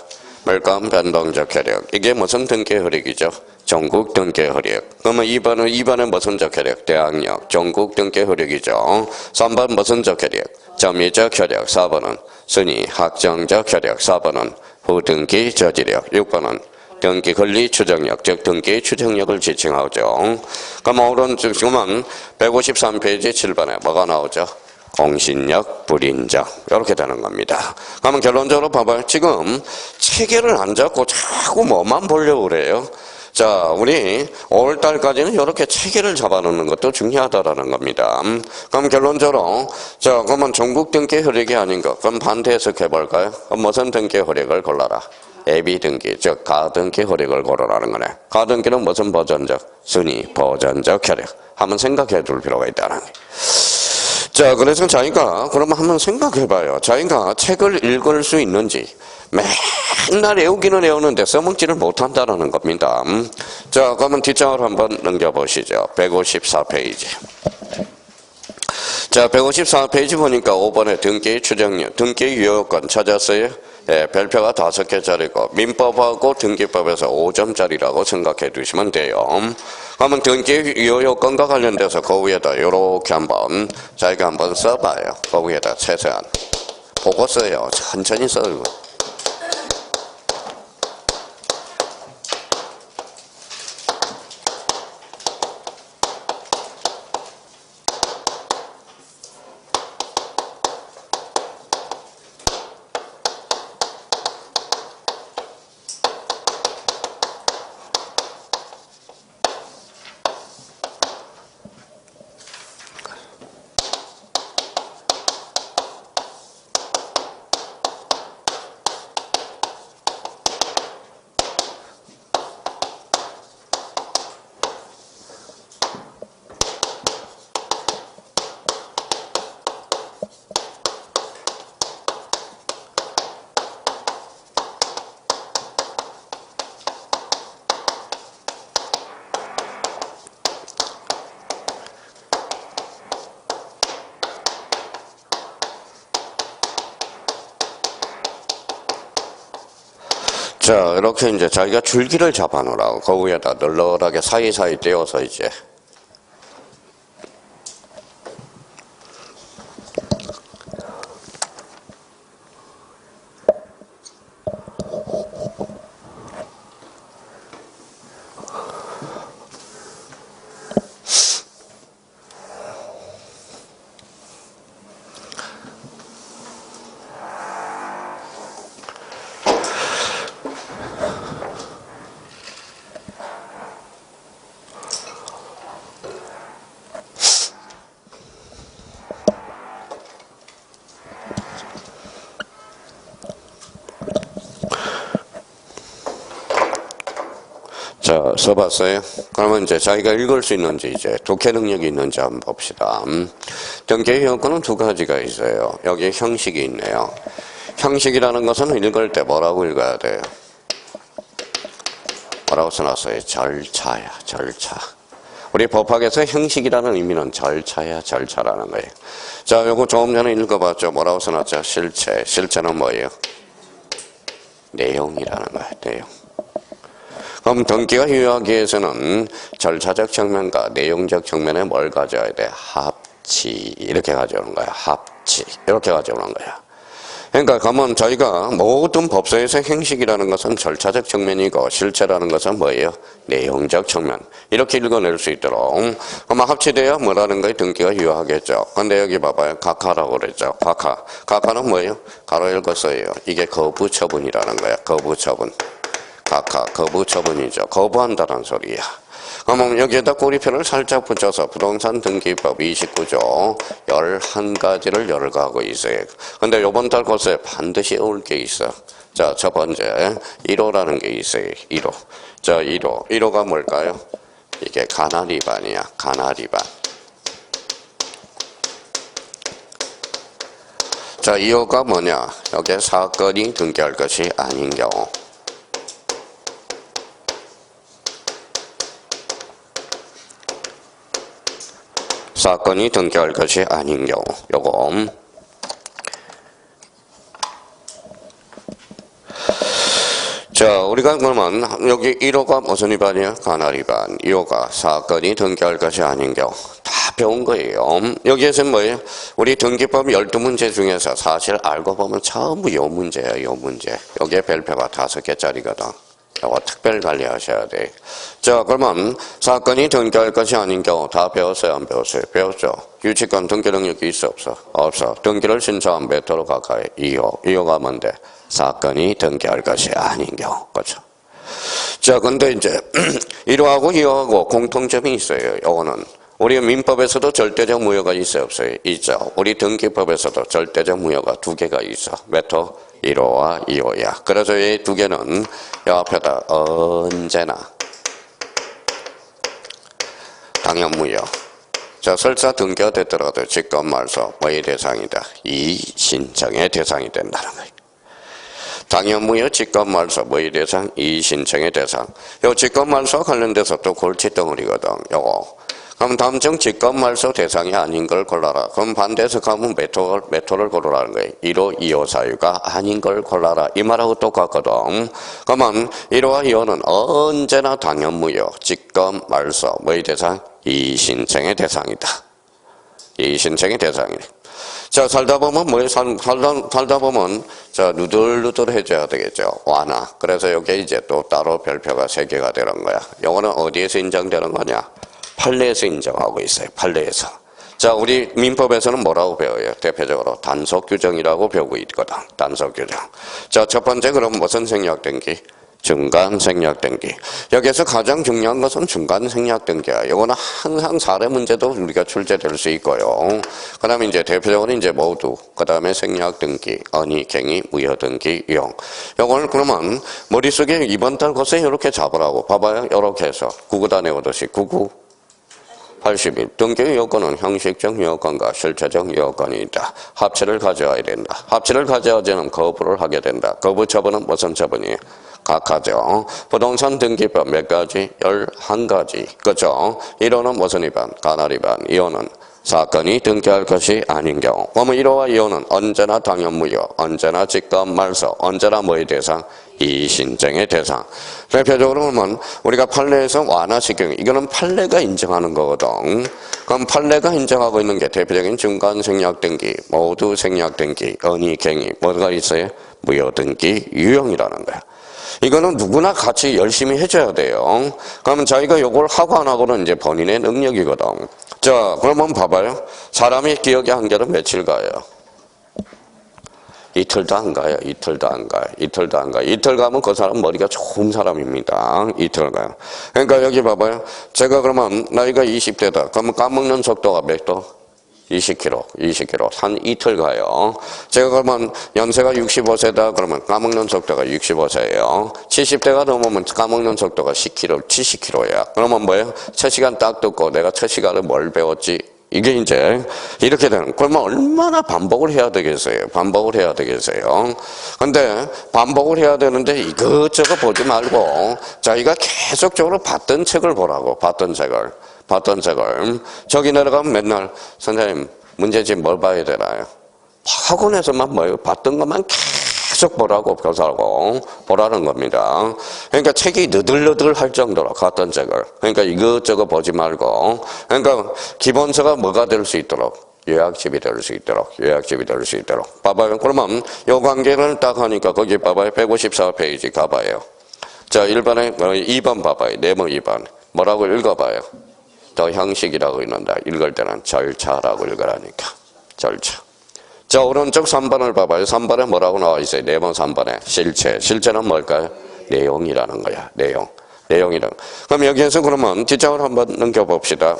물건 변동적 효력. 이게 무슨 등기 효력이죠? 전국 등기 효력. 그러면 2번은 무슨 적 효력? 대항력. 전국 등기 효력이죠. 3번 무슨 적 효력? 점유적 효력. 4번은 순위 확정적 효력. 4번은 후등기 저지력. 6번은 등기 권리 추정력, 즉 등기 추정력을 지칭하죠. 그러면 지금은 153페이지 7번에 뭐가 나오죠? 공신력, 불인정. 이렇게 되는 겁니다. 그러면 결론적으로 봐봐요. 지금 체계를 안 잡고 자꾸 뭐만 보려고 그래요. 자, 우리 5월달까지는 이렇게 체계를 잡아놓는 것도 중요하다라는 겁니다. 그럼 결론적으로, 자, 그러면 전국 등기 효력이 아닌 것. 그럼 반대 해석해 볼까요? 그럼 무슨 등기 효력을 골라라? 예비 등기, 즉 가등기 효력을 고르라는 거네. 가등기는 무슨 보존적? 순위 보존적 효력. 한번 생각해 둘 필요가 있다는 거예요. 자, 그래서 자기가 그러면 한번 생각해봐요. 자기가 책을 읽을 수 있는지 맨날 외우기는 외우는데 써먹지를 못한다는 겁니다. 자, 그러면 뒷장을 한번 넘겨보시죠. 154페이지. 자, 154페이지 보니까 5번에 등기 추정력, 등기 유효권 찾았어요? 예, 별표가 5개짜리고 민법하고 등기법에서 5점짜리라고 생각해 두시면 돼요. 그러면 등기 유효 요건과 관련돼서 그 위에다 이렇게 한번 자기가 한번 써봐요. 그 위에다 최대한 보고 써요. 천천히 써요. 자, 이렇게 이제 자기가 줄기를 잡아 놓으라고 그 위에다 널널하게 사이사이 떼어서 이제 자, 써봤어요? 그러면 이제 자기가 읽을 수 있는지 이제 독해 능력이 있는지 한번 봅시다. 등기 요건은 두 가지가 있어요. 여기 형식이 있네요. 형식이라는 것은 읽을 때 뭐라고 읽어야 돼요? 뭐라고 써놨어요? 절차야, 절차. 우리 법학에서 형식이라는 의미는 절차야, 절차라는 거예요. 자, 요거 조금 전에 읽어봤죠? 뭐라고 써놨죠? 실체. 실체는 뭐예요? 내용이라는 거예요, 내용. 그럼 등기가 유효하기 위해서는 절차적 측면과 내용적 측면에 뭘 가져야 돼? 합치. 이렇게 가져오는 거야. 합치. 이렇게 가져오는 거야. 그러니까 그러면 저희가 모든 법서에서 형식이라는 것은 절차적 측면이고 실체라는 것은 뭐예요? 내용적 측면. 이렇게 읽어낼 수 있도록. 그러면 합치돼야 뭐라는 거예요? 등기가 유효하겠죠. 근데 여기 봐봐요. 각하라고 그랬죠. 각하. 각하는 뭐예요? 가로 읽었어요. 이게 거부 처분이라는 거야. 거부 처분. 각하, 거부 처분이죠. 거부한다는 소리야. 그러면 여기에다 꼬리표를 살짝 붙여서 부동산 등기법 29조 11가지를 열거하고 있어요. 근데 요번 달 것에 반드시 올 게 있어. 자, 첫 번째 1호라는 게 있어요. 1호. 자, 1호. 1호가 뭘까요? 이게 가나리반이야. 가나리반. 자, 2호가 뭐냐? 여기에 사건이 등기할 것이 아닌 경우. 사건이 등기할 것이 아닌 경우. 요거. 자, 우리가 그러면 여기 1호가 무슨 위반이야? 가날 위반. 2호가 사건이 등기할 것이 아닌 경우. 다 배운 거예요. 여기에서는 뭐예요? 우리 등기법 12문제 중에서 사실 알고 보면 전부 요 문제야, 요 문제. 여기에 별표가 5개짜리거든. 이거 특별 관리하셔야 돼. 자, 그러면 사건이 등기할 것이 아닌 경우 다 배웠어요? 안 배웠어요? 배웠죠. 유치권 등기 능력이 있어? 없어? 없어. 등기를 신청한 몇 호로 가까이? 2호. 2호가 뭔데? 사건이 등기할 것이 아닌 경우. 그렇죠. 자, 근데 이제 1호하고 2호하고 공통점이 있어요. 요거는 우리 민법에서도 절대적 무효가 있어요? 없어요? 있죠. 우리 등기법에서도 절대적 무효가 2개가 있어. 몇 호? 1호와 2호야. 그래서 이 2개는 이 앞에다 언제나 당연무효. 자, 설사 등기가 됐더라도 직권 말소 뭐의 대상이다? 이 신청의 대상이 된다는 거예요. 당연무효 직권 말소 뭐의 대상? 이 신청의 대상. 요 직권 말소와 관련돼서 또 골치 덩어리거든. 요거. 그럼 다음 중 직권 말소 대상이 아닌 걸 골라라. 그럼 반대해서 가면 메토를 고르라는 거예요. 1호, 2호 사유가 아닌 걸 골라라. 이 말하고 똑같거든. 그러면 1호와 2호는 언제나 당연무효, 직권 말소, 뭐의 대상? 이의신청의 대상이다. 이의신청의 대상이다. 자, 살다 보면 살다 보면 자, 누들누들해져야 되겠죠. 완화. 그래서 여기 이제 또 따로 별표가 3개가 되는 거야. 요거는 어디에서 인정되는 거냐? 판례에서 인정하고 있어요. 판례에서. 자, 우리 민법에서는 뭐라고 배워요? 대표적으로 단속규정이라고 배우고 있거든. 단속규정. 자, 첫 번째 그럼 무슨 생략등기? 중간생략등기. 여기서 가장 중요한 것은 중간생략등기야. 이거는 항상 사례 문제도 우리가 출제될 수 있고요. 그 다음에 이제 대표적으로 이제 모두, 그 다음에 생략등기, 언의, 갱의, 무효등기, 유형. 이걸 그러면 머릿속에 이번 달 것에 이렇게 잡으라고. 봐봐요. 이렇게 해서. 구구다 내오듯이. 80일. 등기 요건은 형식적 요건과 실체적 요건이 있다. 합치를 가져와야 된다. 합치를 가져야지 않으면 거부를 하게 된다. 거부 처분은 무슨 처분이에요? 각하죠. 부동산 등기법 몇 가지? 11가지. 그죠? 1호는 무슨 위반? 간할 위반. 2호는 사건이 등기할 것이 아닌 경우. 그러면 1호와 2호는 언제나 당연무효, 언제나 직권 말소, 언제나 뭐의 대상? 이의신청의 대상. 대표적으로 보면 우리가 판례에서 완화시키는 이거는 판례가 인정하는 거거든. 그럼 판례가 인정하고 있는 게 대표적인 중간생략등기, 모두 생략등기, 언의, 갱의 뭐가 있어요? 무효등기, 유형이라는 거야. 이거는 누구나 같이 열심히 해줘야 돼요. 그러면 자기가 요걸 하고 안 하고는 이제 본인의 능력이거든. 자, 그러면 봐봐요. 사람의 기억의 한계는 며칠 가요? 이틀도 안 가요. 이틀도 안 가요. 이틀도 안 가요. 이틀 가면 그 사람 머리가 좋은 사람입니다. 이틀 가요. 그러니까 여기 봐봐요. 제가 그러면 나이가 20대다. 그러면 까먹는 속도가 몇 도? 20km. 한 이틀 가요. 제가 그러면 연세가 65세다. 그러면 까먹는 속도가 65세예요. 70대가 넘으면 까먹는 속도가 10km, 70km야. 그러면 뭐예요? 첫 시간 딱 듣고 내가 첫 시간에 뭘 배웠지? 이게 이제 이렇게 되는. 그러면 얼마나 반복을 해야 되겠어요? 반복을 해야 되겠어요? 근데 반복을 해야 되는데 이것저것 보지 말고 자기가 계속적으로 봤던 책을 보라고. 봤던 책을. 저기 내려가면 맨날 선생님 문제집 뭘 봐야 되나요? 학원에서만 뭐예요? 봤던 것만 계속 보라고 교사하고 보라는 겁니다. 그러니까 책이 느들느들 할 정도로 갔던 책을. 그러니까 이것저것 보지 말고. 그러니까 기본서가 뭐가 될 수 있도록. 요약집이 될 수 있도록. 봐봐요. 그러면 요 관계를 딱 하니까 거기 봐봐요. 154페이지 가봐요. 자, 1번에 2번 봐봐요. 네모 2번. 뭐라고 읽어봐요? 더 형식이라고 읽는다. 읽을 때는 절차라고 읽으라니까. 절차. 자, 오른쪽 3번을 봐봐요. 3번에 뭐라고 나와 있어요? 네번 3번에. 실체. 실체는 뭘까요? 내용이라는 거야. 내용이라는. 그럼 여기에서 그러면 뒷장을 한번 넘겨봅시다.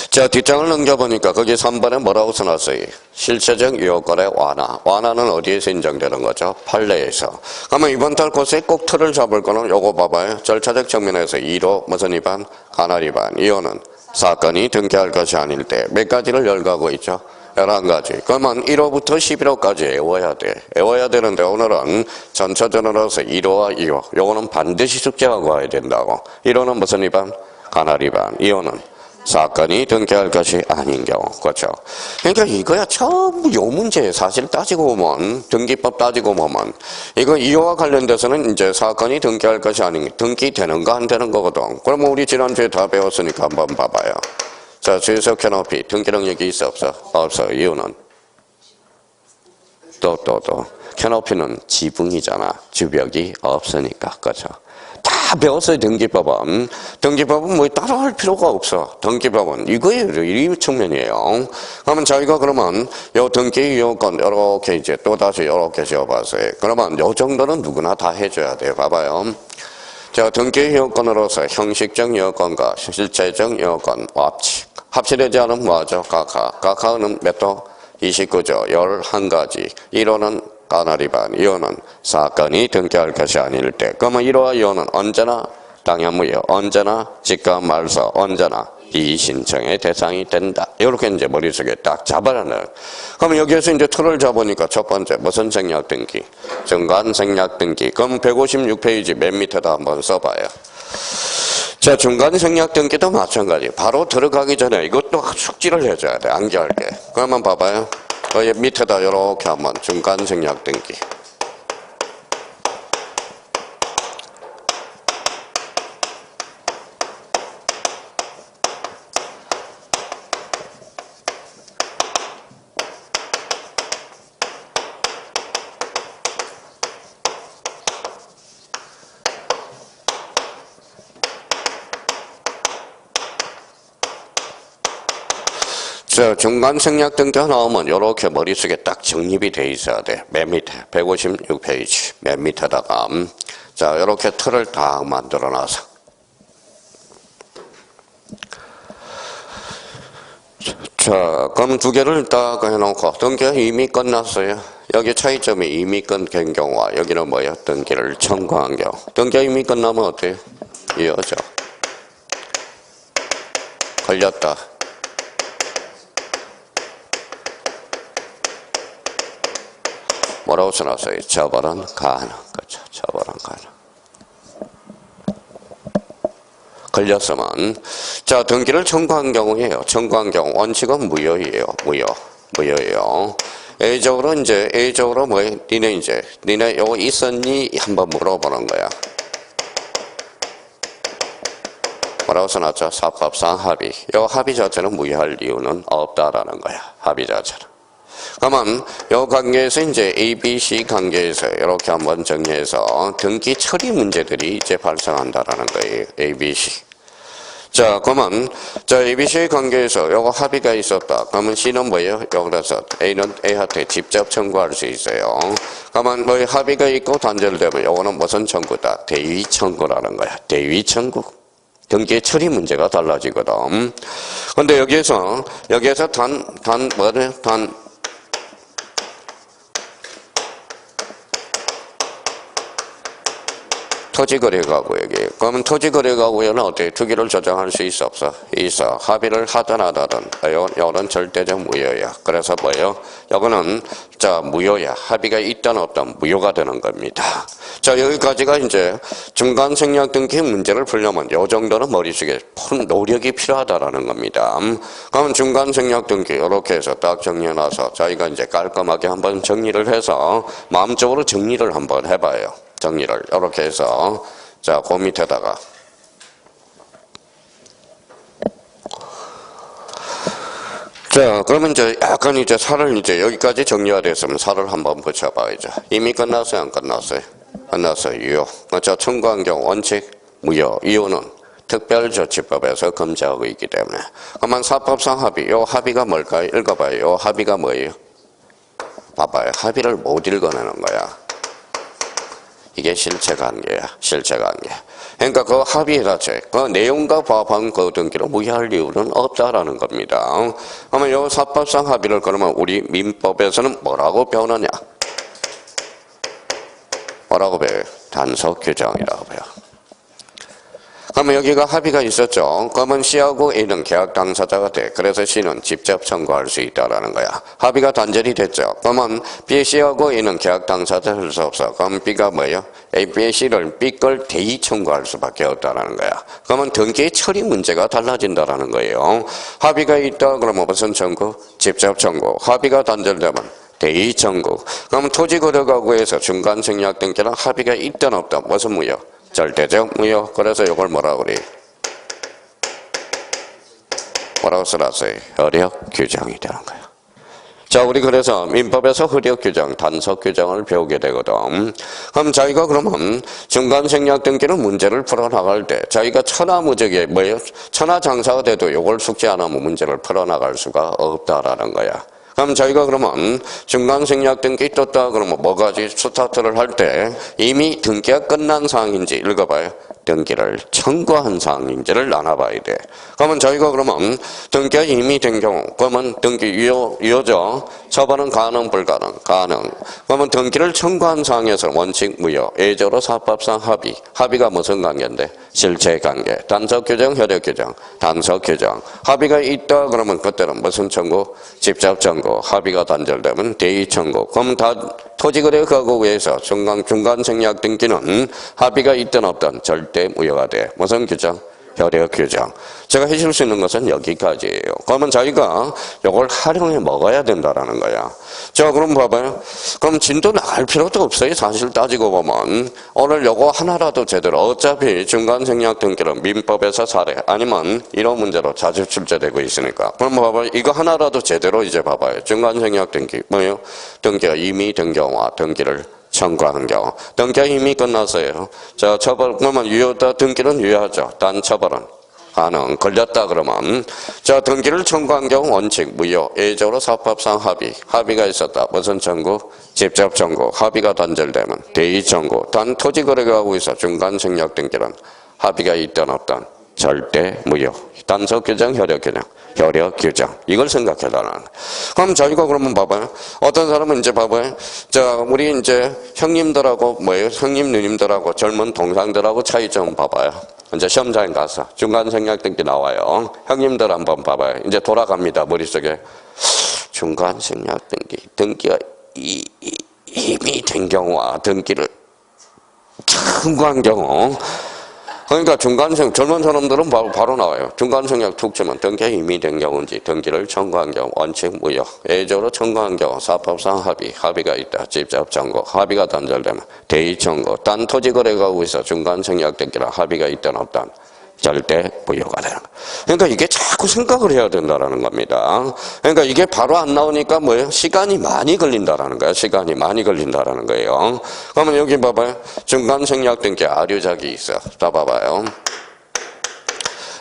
자, 뒷장을 넘겨보니까 거기 3번에 뭐라고 써놨어요? 실체적 요건의 완화. 완화는 어디에서 인정되는 거죠? 판례에서. 그러면 이번 달 곳에 꼭 틀을 잡을 거는 요거 봐봐요. 절차적 측면에서 1호 무슨 위반? 간할 위반. 2호는 사건이 등기할 것이 아닐 때 몇 가지를 열거하고 있죠? 11가지. 그러면 1호부터 11호까지 외워야 돼. 외워야 되는데 오늘은 전처전으로서 1호와 2호. 요거는 반드시 숙제하고 와야 된다고. 1호는 무슨 위반? 간할 위반. 2호는 사건이 등기할 것이 아닌 경우. 그렇죠. 그러니까 이거야 전부 요 문제 사실 따지고 보면 등기법 따지고 보면 이거 2호와 관련돼서는 이제 사건이 등기할 것이 아닌 등기되는가 안 되는 거거든. 그러면 우리 지난주에 다 배웠으니까 한번 봐봐요. 자, 주유소 캐노피 등기 능력이 있어 없어? 없어. 이유는 또 캐노피는 지붕이잖아. 주벽이 없으니까. 그렇죠. 다 배웠어요. 등기법은 뭐 따로 할 필요가 없어. 등기법은 이거예요. 이 측면이에요. 그러면 저희가 그러면 요 등기 요건 이렇게 이제 또 다시 이렇게 지어봤어요. 그러면 요 정도는 누구나 다 해줘야 돼요. 봐봐요. 자, 등기 요건으로서 형식적 요건과 실체적 요건 합치되지 않으면 뭐하죠? 각하는 몇 도? 29조 11가지. 1호는 간할 위반, 2호는 사건이 등기할 것이 아닐 때. 그러면 1호와 2호는 언제나 당연무효, 언제나 직권 말소, 언제나 이의신청의 대상이 된다. 이렇게 이제 머릿속에 딱 잡아라는. 그럼 여기에서 이제 틀을 잡으니까 첫 번째 무슨 생략등기? 중간생략등기. 그럼 156페이지 맨 밑에다 한번 써봐요. 자, 중간 생략 등기도 마찬가지. 바로 들어가기 전에 이것도 숙지를 해줘야 돼. 암기할게. 그러면 봐봐요. 여기 밑에다 이렇게 한번 중간 생략 등기. 자, 중간 생략 등기가 나오면 이렇게 머릿속에 딱 정립이 돼 있어야 돼. 맨 밑에 156페이지 맨 밑에다가 자, 이렇게 틀을 딱 만들어 놔서 자, 그럼 두 개를 딱 해놓고 등기가 이미 끝났어요. 여기 차이점이 이미 끝난 경우와 여기는 뭐예요? 등기를 청구한 경우. 등기가 이미 끝나면 어때요? 이어져. 걸렸다. 뭐라고 써놨어요? 처벌은 가능. 그렇죠. 처벌은 가능. 걸렸으면 자, 등기를 청구한 경우예요. 청구한 경우 원칙은 무효예요. 무효예요. A적으로 뭐예요? 니네 요거 있었니? 한번 물어보는 거야. 뭐라고 써놨죠? 사법상 합의. 요 합의 자체는 무효할 이유는 없다라는 거야. 합의 자체는. 그러면 이 관계에서 이제 A, B, C 관계에서 이렇게 한번 정리해서 등기 처리 문제들이 이제 발생한다라는 거예요. A, B, C. 자, 그러면 자, A, B, C 관계에서 요거 합의가 있었다. 그러면 C는 뭐예요? 여기서 A는 A한테 직접 청구할 수 있어요. 그러면 뭐 합의가 있고 단절되면 요거는 무슨 청구다? 대위 청구라는 거야. 대위 청구. 등기 처리 문제가 달라지거든. 근데 여기에서 토지거래가구 여기. 그러면 토지거래가구에는 어떻게 투기를 조정할 수 있어 없어? 있어. 합의를 하든 안 하든 요거는 절대적 무효야. 그래서 뭐예요? 요거는 자 무효야. 합의가 있든 없든 무효가 되는 겁니다. 자, 여기까지가 이제 중간 생략 등기 문제를 풀려면 요 정도는 머릿속에 푸는 노력이 필요하다라는 겁니다. 그러면 중간 생략 등기 이렇게 해서 딱 정리해놔서 저희가 이제 깔끔하게 한번 정리를 해서 마음적으로 정리를 한번 해봐요. 정리를 이렇게 해서 자, 그 밑에다가 자, 그러면 이제 약간 이제 살을 이제 여기까지 정리가 됐으면 살을 한번 붙여봐야죠. 이미 끝났어요, 안 끝났어요? 끝났어요. 유효. 자, 청구한 경우 원칙 무효. 이유는 특별조치법에서 금지하고 있기 때문에. 그러면 사법상 합의. 요 합의가 뭘까요? 읽어봐요. 요 합의가 뭐예요? 봐봐요. 합의를 못 읽어내는 거야. 이게 실체관계야. 실체관계. 그러니까 그 합의 자체, 그 내용과 부합한 그 등기로 무효할 이유는 없다라는 겁니다. 그러면 이 사법상 합의를 그러면 우리 민법에서는 뭐라고 배우느냐? 뭐라고 배워요? 단속 규정이라고 배워. 그러면 여기가 합의가 있었죠. 그러면 C하고 A는 계약 당사자가 돼. 그래서 C는 직접 청구할 수 있다라는 거야. 합의가 단절이 됐죠. 그러면 B, C하고 A는 계약 당사자가 될 수 없어. 그럼 B가 뭐예요? A, B, C를 B 걸 대의 청구할 수밖에 없다라는 거야. 그러면 등기 처리 문제가 달라진다라는 거예요. 합의가 있다 그러면 무슨 청구? 직접 청구. 합의가 단절되면 대의 청구. 그럼 토지거래가구에서 중간 생략 등기랑 합의가 있든 없든 무슨 무효? 절대적 무효. 그래서 이걸 뭐라고 그래? 뭐라고 써놨어요? 허력 규정이 되는 거예요. 자, 우리 그래서 민법에서 허력 규정, 단속 규정을 배우게 되거든. 그럼 자기가 그러면 중간 생략 등기는 문제를 풀어나갈 때 자기가 천하무적에 뭐예요? 천하장사가 돼도 이걸 숙지 안 하면 문제를 풀어나갈 수가 없다라는 거야. 그럼 저희가 그러면 중간 생략 등기 떴다 그러면 뭐가지? 스타트를 할 때 이미 등기가 끝난 사항인지 읽어봐요. 등기를 청구한 사항인지를 나눠봐야 돼. 그러면 저희가 그러면 등기가 이미 된 경우 그러면 등기 유효죠. 처벌은 가능 불가능? 가능. 그러면 등기를 청구한 사항에서 원칙 무효. 예적으로 사법상 합의. 합의가 무슨 관계인데? 실체 관계. 단속 규정, 효력 규정. 단속 규정. 합의가 있다 그러면 그때는 무슨 청구? 직접 청구. 합의가 단절되면 대의 청구. 그럼 다 토지거래가구에서 중간 생략 등기는 합의가 있든 없든 절대 무효가 돼. 무슨 규정? 혈액 규정. 제가 해줄 수 있는 것은 여기까지예요. 그러면 저희가 이걸 활용해 먹어야 된다라는 거야. 자, 그럼 봐봐요. 그럼 진도 나갈 필요도 없어요. 사실 따지고 보면. 오늘 요거 하나라도 제대로, 어차피 중간생략 등기는 민법에서 사례, 아니면 이런 문제로 자주 출제되고 있으니까. 그럼 봐봐요. 이거 하나라도 제대로 이제 봐봐요. 중간생략 등기. 뭐예요? 등기가 이미 된 경우와 등기를 청구하는 경우. 등기가 이미 끝났어요. 자, 처벌, 그러면 유효다, 등기는 유효하죠. 단 처벌은 가능. 걸렸다 그러면. 자, 등기를 청구한 경우 원칙, 무효. 예외적으로 사법상 합의가 있었다. 무슨 청구? 직접 청구. 합의가 단절되면 대의 청구. 단 토지 거래가 하고 있어. 중간생략 등기는 합의가 있든 없든 절대 무효. 단속 규정, 혈액 규정. 혈액 규정. 이걸 생각해달라는. 그럼 저희가 그러면 봐봐요. 어떤 사람은 이제 봐봐요. 자, 우리 이제 형님들하고 뭐예요? 형님, 누님들하고 젊은 동상들하고 차이점 봐봐요. 이제 시험장에 가서 중간생략 등기 나와요. 형님들 한번 봐봐요. 이제 돌아갑니다. 머릿속에. 중간생략 등기가 이미 된 경우와 등기를 청구한 경우. 그러니까 젊은 사람들은 바로 나와요. 중간생략 툭 치면 등기가 이미 된 경우인지 등기를 청구한 경우 원칙 무효. 예외적으로 청구한 경우 사법상 합의가 있다. 직접 청구. 합의가 단절되면 대의 청구. 단 토지 거래가 하고 있어. 중간생략 등기라 합의가 있든 없든 절대 무효가 되는 거예요. 그러니까 이게 자꾸 생각을 해야 된다는 겁니다. 그러니까 이게 바로 안 나오니까 뭐예요? 시간이 많이 걸린다는 거예요. 시간이 많이 걸린다는 거예요. 그러면 여기 봐봐요. 중간생략 등기 아류작이 있어. 다 봐봐요.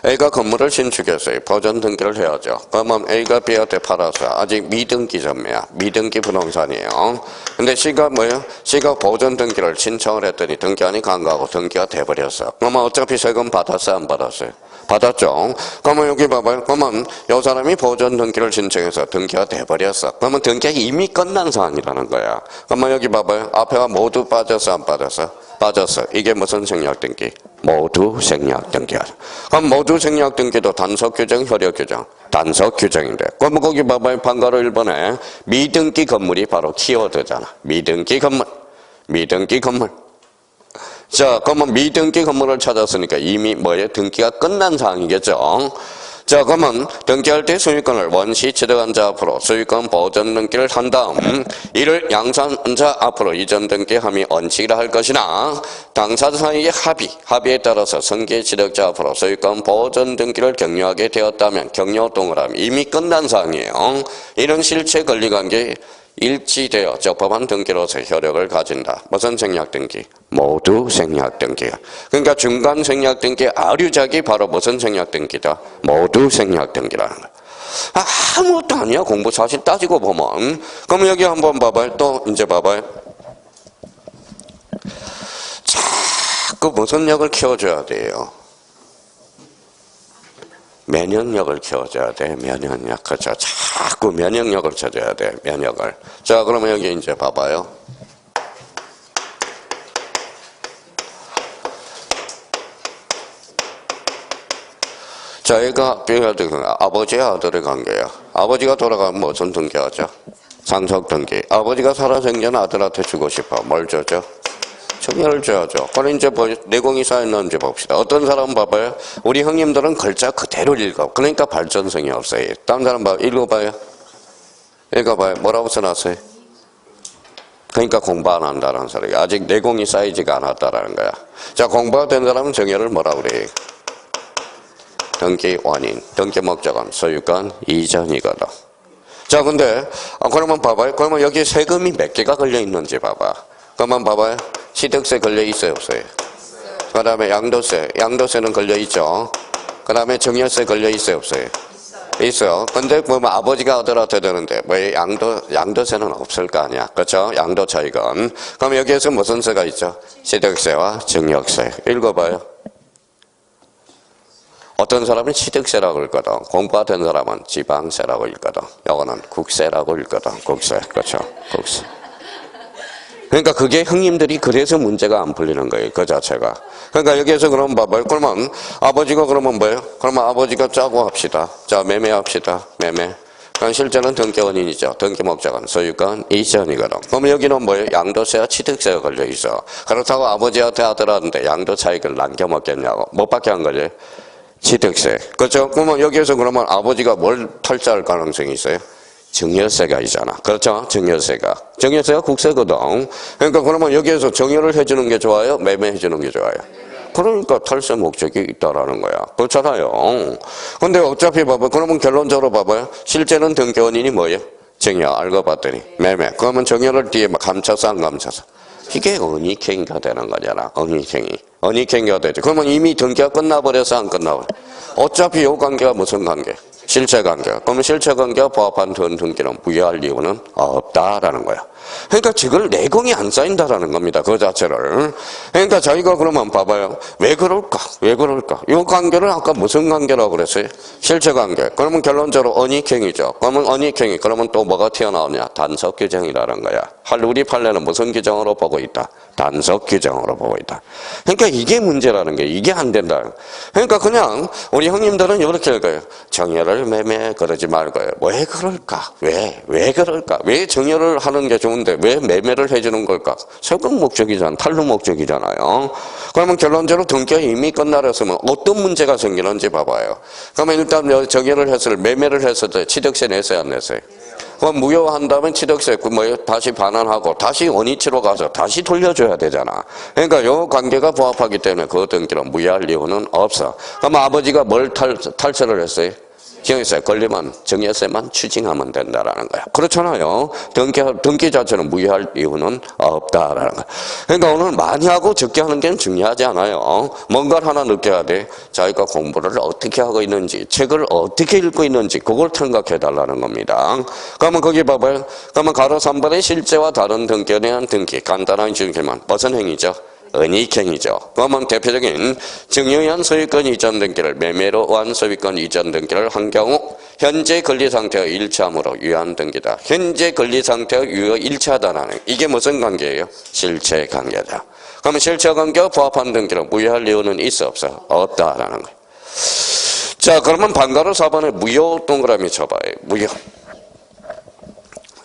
A가 건물을 신축했어요. 보전 등기를 해야죠. 그러면 A가 B한테 팔아서 아직 미등기 전매야. 미등기 부동산이에요. 근데 C가 뭐예요? C가 보전 등기를 신청을 했더니 등기한이 간거하고 등기가 돼버렸어. 그러면 어차피 세금 받았어요? 안 받았어요? 받았죠. 그러면 여기 봐봐요. 그러면 이 사람이 보전 등기를 신청해서 등기가 돼버렸어. 그러면 등기가 이미 끝난 상황이라는 거야. 그러면 여기 봐봐요. 앞에가 모두 빠졌어? 안 빠졌어? 빠졌어. 이게 무슨 생략 등기? 모두 생략 등기야. 그럼 모두 생략 등기도 단속 규정, 혈액 규정. 단속 규정인데. 그럼 거기 봐봐요. 방가로 1번에 미등기 건물이 바로 키워드잖아. 미등기 건물. 미등기 건물. 자, 그러면 미등기 건물을 찾았으니까 이미 뭐예요? 등기가 끝난 상황이겠죠. 자, 그러면 등기할 때 소유권을 원시 취득한 자 앞으로 소유권 보전 등기를 한 다음 이를 양산한 자 앞으로 이전 등기함이 원칙이라 할 것이나 당사자 사이의 합의에 따라서 승계 취득자 앞으로 소유권 보전 등기를 격려하게 되었다면 격려 동일함이 이미 끝난 사항이에요. 이런 실체 권리관계 일치되어 적법한 등기로서 효력을 가진다. 무슨 생략 등기? 모두 생략 등기. 그러니까 중간 생략 등기 아류작이 바로 무슨 생략 등기다? 모두 생략 등기라는 거야. 아무것도 아니야. 공부 사실 따지고 보면. 그럼 여기 한번 봐봐요. 또 이제 봐봐요. 자꾸 무슨 역을 키워줘야 돼요? 면역력을 키워줘야 돼. 면역력. 그렇죠. 자꾸 면역력을 쳐줘야 돼. 면역을. 자, 그러면 여기 이제 봐봐요. 자, 얘가 아버지의 아들의 관계야. 아버지가 돌아가면 무슨 등기하죠? 상속 등기. 아버지가 살아생전 아들한테 주고 싶어. 뭘 줘죠? 청약을 줘야죠. 그럼 이제 내공이 쌓였는지 봅시다. 어떤 사람 봐봐요. 우리 형님들은 글자 그대로 읽어. 그러니까 발전성이 없어요. 다른 사람 읽어봐요. 읽어봐요. 뭐라고 써놨어요? 그러니까 공부 안 한다는 소리가. 아직 내공이 쌓이지가 않았다라는 거야. 자, 공부가 된 사람은 정의를 뭐라고 그래? 등기 원인, 등기 목적은 소유권 이전이거든. 자, 근데 그러면 봐봐요. 그러면 여기 세금이 몇 개가 걸려 있는지 봐봐. 그러면 봐봐요. 취득세 걸려 있어요, 없어요? 그 다음에 양도세는 걸려 있죠. 그 다음에 증여세 걸려 있어요, 없어요? 있어요. 근데 뭐 아버지가 아들한테 되는데 왜 양도세는 없을 거 아니야, 그렇죠? 양도 차익은. 그럼 여기에서 무슨 세가 있죠? 취득세와 증여세. 읽어봐요. 어떤 사람은 취득세라고 읽거든. 공부가 된 사람은 지방세라고 읽거든. 요거는 국세라고 읽거든. 국세, 그렇죠? 국세. 그러니까 그게 형님들이 그래서 문제가 안 풀리는 거예요. 그 자체가. 그러니까 여기에서 그러면 봐봐요. 그러면 아버지가 그러면 뭐예요? 그러면 아버지가 짜고 합시다. 자, 매매합시다. 매매. 그럼 실제는 등기 원인이죠. 등기 목적은 소유권 이전이거든. 그러면 여기는 뭐예요? 양도세와 취득세가 걸려 있어. 그렇다고 아버지한테 아들한테 양도 차익을 남겨 먹겠냐고. 못 받게 한 거지. 취득세. 그렇죠? 그러면 여기에서 그러면 아버지가 뭘 탈자할 가능성이 있어요? 증여세가 있잖아. 그렇죠? 증여세가. 증여세가 국세거든. 그러니까 그러면 여기에서 증여를 해주는 게 좋아요? 매매해주는 게 좋아요? 그러니까 탈세 목적이 있다라는 거야. 그렇잖아요. 근데 어차피 봐봐요. 그러면 결론적으로 봐봐요. 실제는 등기 원인이 뭐예요? 증여. 알고 봤더니 매매. 그러면 증여를 뒤에 감춰서 안 감춰서? 이게 언익행위가 되는 거잖아. 언익행위. 언익행위가 되죠. 그러면 이미 등기가 끝나버려서 안 끝나버려? 어차피 이 관계가 무슨 관계? 실체관계. 그러면 실체관계가 부합한 등기는 부여할 이유는 없다라는 거야. 그러니까 지금 내공이 안 쌓인다라는 겁니다. 그 자체를. 그러니까 저희가 그러면 봐봐요. 왜 그럴까? 왜 그럴까? 이 관계를 아까 무슨 관계라고 그랬어요? 실체관계. 그러면 결론적으로 언익행위죠. 그러면 언익행위. 그러면 또 뭐가 튀어나오냐? 단속규정이라는 거야. 우리 판례는 무슨 규정으로 보고 있다? 단속규정으로 보고 있다. 그러니까 이게 문제라는 게 이게 안 된다. 그러니까 그냥 우리 형님들은 이렇게 할 거예요. 정여를 매매 그러지 말고요. 왜 그럴까? 왜 그럴까? 왜 정여를 하는 게 좋은데 왜 매매를 해주는 걸까? 세금 목적이잖아. 탈루 목적이잖아요. 그러면 결론적으로 등기가 이미 끝나렸으면 어떤 문제가 생기는지 봐봐요. 그러면 일단 정여를 했을 매매를 했을 때 취득세 냈어요, 안 냈어요? 그럼 무효한다면 취득세 다시 반환하고 다시 원위치로 가서 다시 돌려줘야 되잖아. 그러니까 요 관계가 부합하기 때문에 그 등기는 무효할 이유는 없어. 그럼 아버지가 뭘 탈세를 했어요? 증여세 걸리면 증여세만 추징하면 된다라는 거야. 그렇잖아요. 등기 자체는 무효할 이유는 없다라는 거야. 그러니까 오늘 많이 하고 적게 하는 게 중요하지 않아요. 뭔가를 하나 느껴야 돼. 자기가 공부를 어떻게 하고 있는지, 책을 어떻게 읽고 있는지 그걸 생각해 달라는 겁니다. 그러면 거기 봐봐요. 그러면 가로 3번의 실제와 다른 등기에 대한 등기. 간단한 증기만 무슨 행위죠? 언익행위죠. 그러면 대표적인 증여한 소유권 이전 등기를 매매로 한 소유권 이전 등기를 한 경우 현재 권리 상태와 일치함으로 유효한 등기다. 현재 권리 상태와 유효 일치하다는 이게 무슨 관계예요? 실체 관계다. 그러면 실체 관계와 부합한 등기를 무효할 이유는 있어 없어? 없다라는 거예요. 자, 그러면 반가로 4번에 무효 동그라미 쳐봐요. 무효.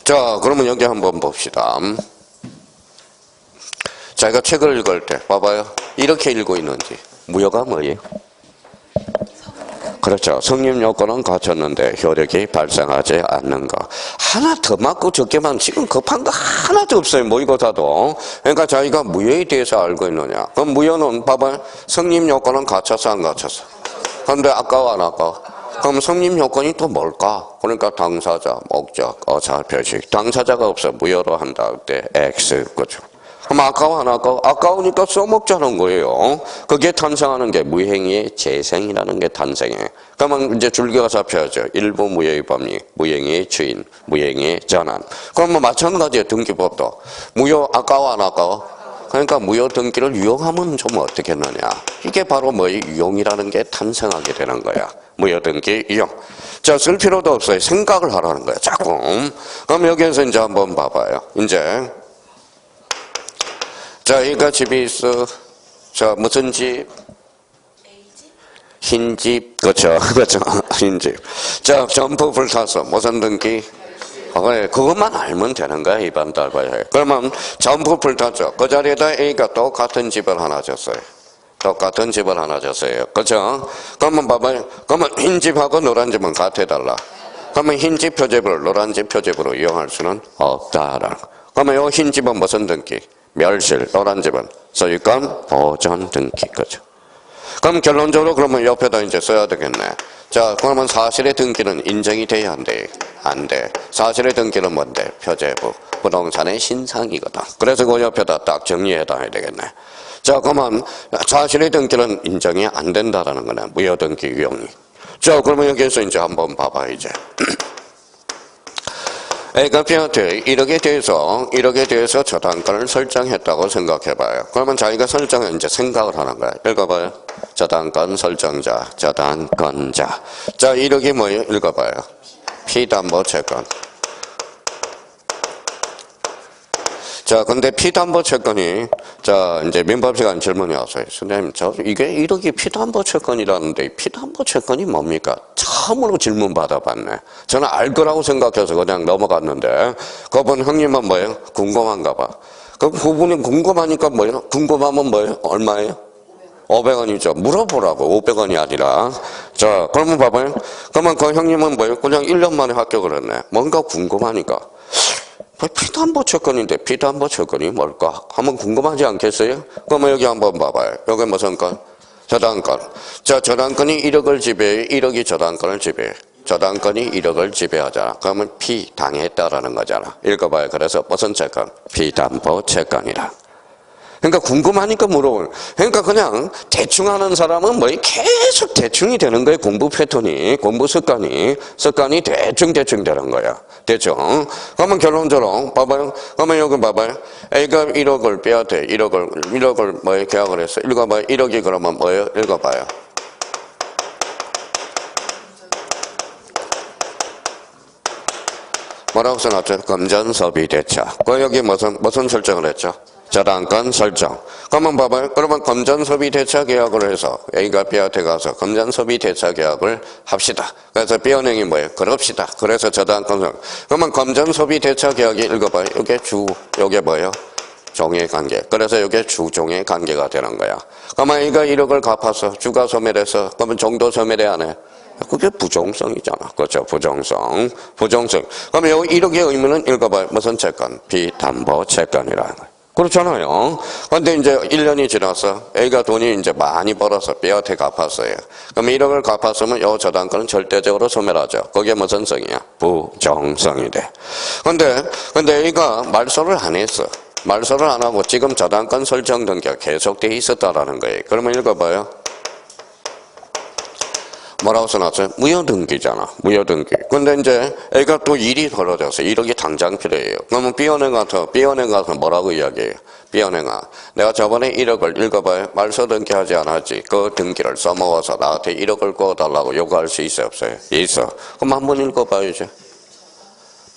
자, 그러면 여기 한번 봅시다. 자기가 책을 읽을 때 봐봐요. 이렇게 읽고 있는지. 무효가 뭐예요? 그렇죠. 성립 요건은 갖췄는데 효력이 발생하지 않는 거. 하나 더 맞고 적게만 지금 급한 거 하나도 없어요. 모의고사도. 그러니까 자기가 무효에 대해서 알고 있느냐. 그럼 무효는 봐봐요. 성립 요건은 갖췄어 안 갖췄어? 그런데 아까워 안 아까워? 그럼 성립 요건이 또 뭘까? 그러니까 당사자, 목적, 어사, 표식. 당사자가 없어. 무효로 한다. 그때 X. 그죠? 그럼 아까워 안 아까워? 아까우니까 써먹자는 거예요. 그게 탄생하는 게 무행위의 재생이라는 게 탄생해. 그러면 이제 줄기가 잡혀야죠. 일부 무효의 법리, 무행위의 주인, 무행위의 전환. 그러면 마찬가지예요. 등기법도. 무효 아까워 안 아까워? 그러니까 무효 등기를 유용하면 좀 어떻겠느냐. 이게 바로 뭐예요? 유용이라는 게 탄생하게 되는 거야. 무효 등기 유용. 자, 쓸 필요도 없어요. 생각을 하라는 거야. 자꾸. 그럼 여기에서 이제 한번 봐봐요. 이제. 자, 얘가 집이 있어. 자, 무슨 집? 흰집. 그렇죠. 그렇죠. 흰집. 자, 점프 불타서 무슨 등기? 그래, 그것만 알면 되는 거야, 이반 달바에. 그러면 점프 불탔죠. 그 자리에다 A가 똑같은 집을 하나 줬어요. 똑같은 집을 하나 줬어요. 그렇죠? 그러면 봐봐요. 그러면 흰집하고 노란집은 같아달라. 그러면 흰집 표제부를 노란집 표제부로 이용할 수는 없다라는 거. 그러면 이 흰집은 무슨 등기? 멸실, 노란집은 소유권 보존 등기. 그죠? 그럼 결론적으로 그러면 옆에다 이제 써야 되겠네. 자, 그러면 사실의 등기는 인정이 돼야 안 돼? 안 돼. 사실의 등기는 뭔데? 표제부. 부동산의 신상이거든. 그래서 그 옆에다 딱 정리해다 해야 되겠네. 자, 그러면 사실의 등기는 인정이 안 된다라는 거네. 무효 등기 유용이. 자, 그러면 여기에서 이제 한번 봐봐, 이제. A가 B한테 1억에 대해서 저당권을 설정했다고 생각해봐요. 그러면 자기가 설정해 이제 생각을 하는 거야. 읽어봐요. 저당권 설정자, 저당권자. 자, 1억이 뭐예요? 읽어봐요. 피담보채권. 자, 근데 피담보채권이, 자, 이제 민법시간 질문이 왔어요. 선생님, 이게 1억이 피담보채권이라는데, 피담보채권이 뭡니까? 처음으로 질문 받아봤네. 저는 알 거라고 생각해서 그냥 넘어갔는데, 그분 형님은 뭐예요? 궁금한가 봐. 그 부분이 궁금하니까 뭐예요? 궁금하면 뭐예요? 얼마예요? 500원이죠. 물어보라고. 500원이 아니라. 자, 그러면 봐봐요. 그러면 그 형님은 뭐예요? 그냥 1년 만에 합격을 했네. 뭔가 궁금하니까. 피담보 채권인데 피담보 채권이 뭘까? 한번 궁금하지 않겠어요? 그러면 여기 한번 봐봐요. 여기 무슨 건? 저당권. 자, 저당권이 1억을 지배해. 1억이 저당권을 지배해. 저당권이 1억을 지배하잖아. 그러면 피당했다라는 거잖아. 읽어봐요. 그래서 무슨 채권? 피담보 채권이라. 그러니까 궁금하니까 물어보는. 그러니까 그냥 대충 하는 사람은 뭐 계속 대충이 되는 거예요. 공부 패턴이, 공부 습관이 대충 되는 거야. 대충. 그러면 결론적으로 봐봐요. 그러면 여기 봐봐요. A가 1억을 빼야 돼. 1억을 뭐에 계약을 했어. 읽어봐요. 1억이 그러면 뭐예요? 읽어봐요. 뭐라고 써놨죠? 금전소비 대차. 그 여기 무슨 설정을 했죠? 저당권 설정. 그러면 봐봐요. 그러면 금전소비 대차 계약을 해서 A가 B한테 가서 금전소비 대차 계약을 합시다. 그래서 B은행이 뭐예요? 그럽시다. 그래서 저당권 설정. 그러면 금전소비 대차 계약이 읽어봐요. 이게 이게 뭐예요? 종의 관계. 그래서 이게 주종의 관계가 되는 거야. 그러면 A가 1억을 갚아서 주가 소멸해서 그러면 종도 소멸해 안 해? 그게 부정성이잖아. 그렇죠. 부정성. 그러면 여기 1억의 의미는 읽어봐요. 무슨 채권? 비담보 채권이라는 거예요. 그렇잖아요. 근데 이제 1년이 지나서 A가 돈이 이제 많이 벌어서 B한테 갚았어요. 그럼 1억을 갚았으면 요 저당권은 절대적으로 소멸하죠. 그게 무슨 성이야? 부정성이 돼. 근데 A가 말소를 안 했어. 말소를 안 하고 지금 저당권 설정 등기가 계속돼 있었다라는 거예요. 그러면 읽어봐요. 뭐라고 써놨어요? 무효등기잖아. 무효등기. 근데 이제 A가 또 일이 벌어져서 1억이 당장 필요해요. 그러면 B은행 가서 뭐라고 이야기해요? B은행아, 내가 저번에 1억을 읽어봐요. 말소 등기하지 않았지. 그 등기를 써먹어서 나한테 1억을 구워달라고 요구할 수 있어요? 없어요? 있어. 그럼 한번 읽어봐요, 이제.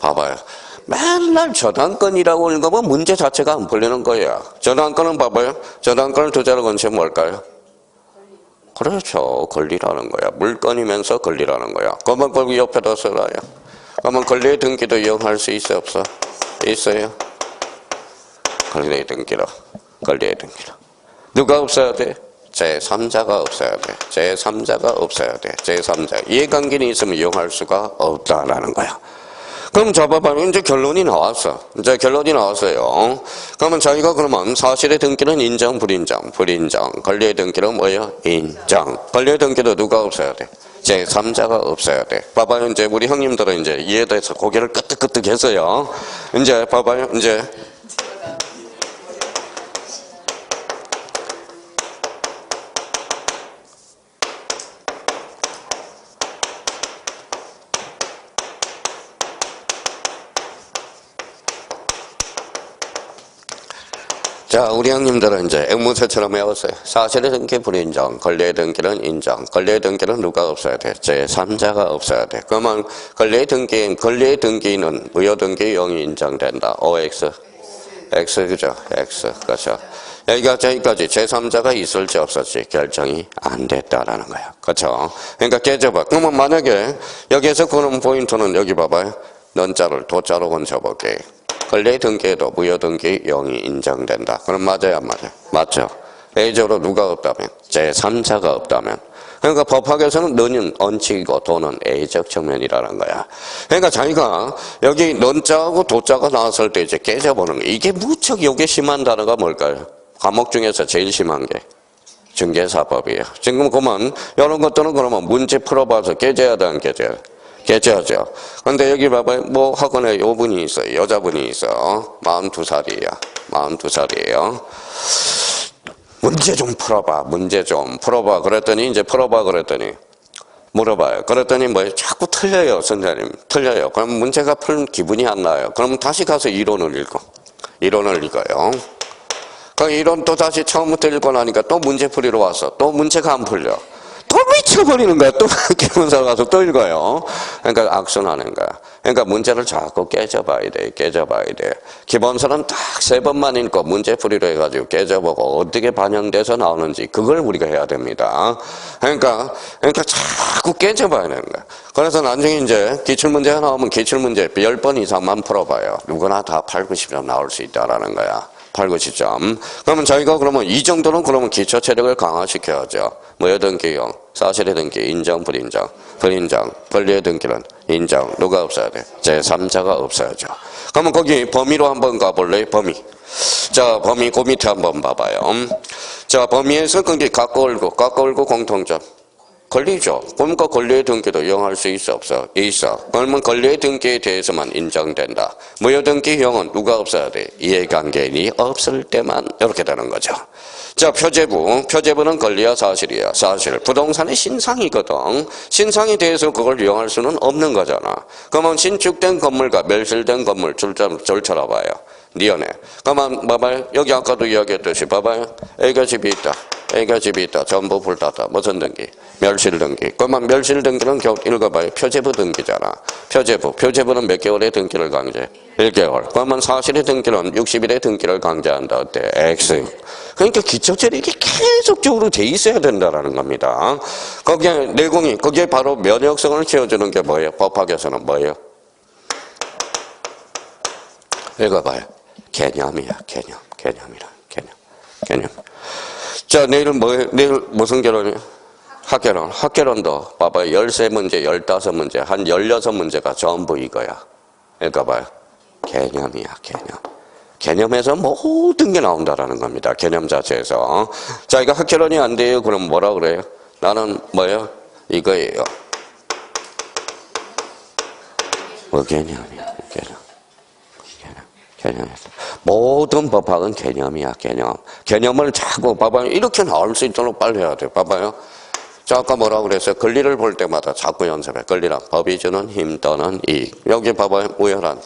봐봐요. 맨날 저당권이라고 읽으면 문제 자체가 안 풀리는 거야. 저당권은 봐봐요. 저당권을 투자로 건체 뭘까요? 그렇죠. 권리라는 거야. 물건이면서 권리라는 거야. 그러면 거기 옆에다 써라요. 그러면 권리의 등기도 이용할 수 있어? 없어? 있어요. 권리의 등기로. 누가 없어야 돼? 제3자가 없어야 돼. 제3자가 없어야 돼. 제3자. 이해관계는 있으면 이용할 수가 없다라는 거야. 그럼 잡아봐요. 이제 결론이 나왔어. 그러면 자기가 그러면 사실의 등기는 인정, 불인정. 권리의 등기는 뭐예요? 인정. 권리의 등기도 누가 없어야 돼? 제3자가 없어야 돼. 봐봐요. 이제 우리 형님들은 이제 이에 대해서 고개를 끄덕끄덕 했어요. 이제 봐봐요. 이제. 자, 우리 형님들은 이제 앵무새처럼 외웠어요. 사실의 등기 불인정, 권리의 등기는 인정. 권리의 등기는 누가 없어야 돼? 제3자가 없어야 돼. 그러면 권리의 등기는 무효등기 0이 인정된다. OX. X, 그죠? X. 그렇죠. 여기까지 제3자가 있을지 없을지 결정이 안 됐다라는 거야. 그렇죠? 그러니까 깨져봐. 그러면 만약에 여기에서 그런 포인트는 여기 봐봐요. 넌자를 도자로 건져볼게. 권리의 등기에도 무효등기 0이 인정된다. 그럼 맞아요, 안 맞아요? 맞죠. A적으로 누가 없다면? 제3자가 없다면. 그러니까 법학에서는 너는 원칙이고 도는 A적 측면이라는 거야. 그러니까 자기가 여기 넌자하고 도자가 나왔을 때 이제 깨져보는 거야. 이게 무척 요게 심한 단어가 뭘까요? 과목 중에서 제일 심한 게 중개사법이에요. 지금 그러면 이런 것들은 그러면 문제 풀어봐서 깨져야 돼, 안 깨져야 돼? 깨져야죠. 근데 여기 봐봐요. 뭐 학원에 요분이 있어요. 여자분이 있어. 42살이에요. 문제 좀 풀어봐. 그랬더니 물어봐요. 그랬더니 뭐 자꾸 틀려요, 선생님. 틀려요. 그럼 문제가 풀 기분이 안 나요. 그럼 다시 가서 이론을 읽어요. 그 이론 또 다시 처음부터 읽고 나니까 또 문제풀이로 와서 또 문제가 안 풀려. 또 미쳐버리는 거야. 또 기본사 가서 또 읽어요. 그러니까 악순환인 거야. 그러니까 문제를 자꾸 깨져봐야 돼. 기본서는 딱 3번만 읽고 문제풀이로 해가지고 깨져보고 어떻게 반영돼서 나오는지 그걸 우리가 해야 됩니다. 그러니까 자꾸 깨져봐야 되는 거야. 그래서 나중에 이제 기출문제가 나오면 기출문제 10번 이상만 풀어봐요. 누구나 다 8, 90점 나올 수 있다라는 거야. 890점. 그러면 저희가 그러면 이 정도는 그러면 기초 체력을 강화시켜야죠. 뭐의 등기형? 사실의 등기, 인정, 불인정. 불인정, 권리의 등기는 인정. 누가 없어야 돼? 제3자가 없어야죠. 그러면 거기 범위로 한번 가볼래요? 범위. 자, 범위 그 밑에 한번 봐봐요. 자, 범위에서 거기 가까울고 공통점. 권리죠. 그러니까 권리의 등기도 이용할 수 있어 없어? 있어. 그러면 권리의 등기에 대해서만 인정된다. 무효 등기형은 누가 없어야 돼? 이해관계인이 없을 때만 이렇게 되는 거죠. 자, 표제부는 권리야 사실이야. 사실. 부동산의 신상이거든. 신상에 대해서 그걸 이용할 수는 없는 거잖아. 그러면 신축된 건물과 멸실된 건물 줄쳐라 봐요. 니은에. 그러면 봐봐요. 여기 아까도 이야기했듯이 봐봐요. A가 집이 있다. A가 집이 있다. 전부 불탔다. 무슨 등기? 멸실 등기. 그러면 멸실 등기는 읽어봐요. 표제부 등기잖아. 표제부는 몇 개월의 등기를 강제? 1개월. 그러면 사실의 등기는 60일의 등기를 강제한다. 어때? X. 그러니까 기초체력이 계속적으로 돼 있어야 된다라는 겁니다. 거기에 내공이, 거기에 바로 면역성을 키워주는 게 뭐예요? 법학에서는 뭐예요? 읽어봐요. 개념이야, 개념이라. 개념. 자, 내일 무슨 결혼이야? 학개론도 봐봐요. 13문제, 15문제, 한 16문제가 전부 이거야. 읽어봐요. 개념이야, 개념. 개념에서 모든 게 나온다라는 겁니다. 개념 자체에서. 자, 이거 학개론이 안 돼요. 그럼 뭐라 그래요? 나는 뭐예요? 이거예요. 뭐 개념이야, 개념에서. 모든 법학은 개념이야, 개념. 개념을 자꾸 봐봐요. 이렇게 나올 수 있도록 빨리 해야 돼. 봐봐요. 자, 아까 뭐라고 그랬어요? 권리를 볼 때마다 자꾸 연습해. 권리란 법이 주는 힘 또는 이익. 여기 봐봐요. 우열한.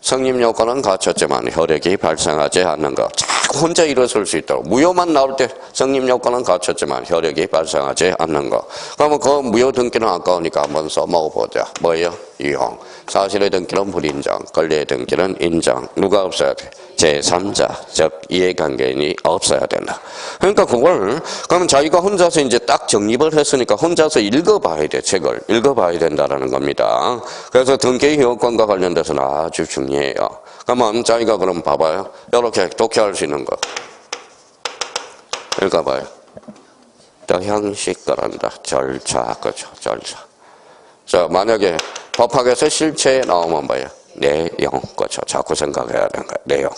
성립 요건은 갖췄지만 혈액이 발생하지 않는 것. 자꾸 혼자 일어설 수 있도록. 무효만 나올 때 성립 요건은 갖췄지만 혈액이 발생하지 않는 것. 그러면 그 무효 등기는 아까우니까 한번 써먹어보자. 뭐예요? 이용. 사실의 등기는 불인정. 권리의 등기는 인정. 누가 없어야 돼? 제3자, 즉 이해관계인이 없어야 된다. 그러니까 그걸 그러면 자기가 혼자서 이제 딱 정립을 했으니까 혼자서 읽어봐야 돼. 책을 읽어봐야 된다라는 겁니다. 그래서 등기 효건과 관련돼서는 아주 중요해요. 그러면 자기가 그럼 봐봐요. 이렇게 독해할 수 있는 거 읽어봐요. 더 형식 그런다. 절차, 그렇죠. 절차. 자, 만약에 법학에서 실체에 나오면 뭐예요? 내용, 그렇죠. 자꾸 생각해야 되는 거예요. 내용.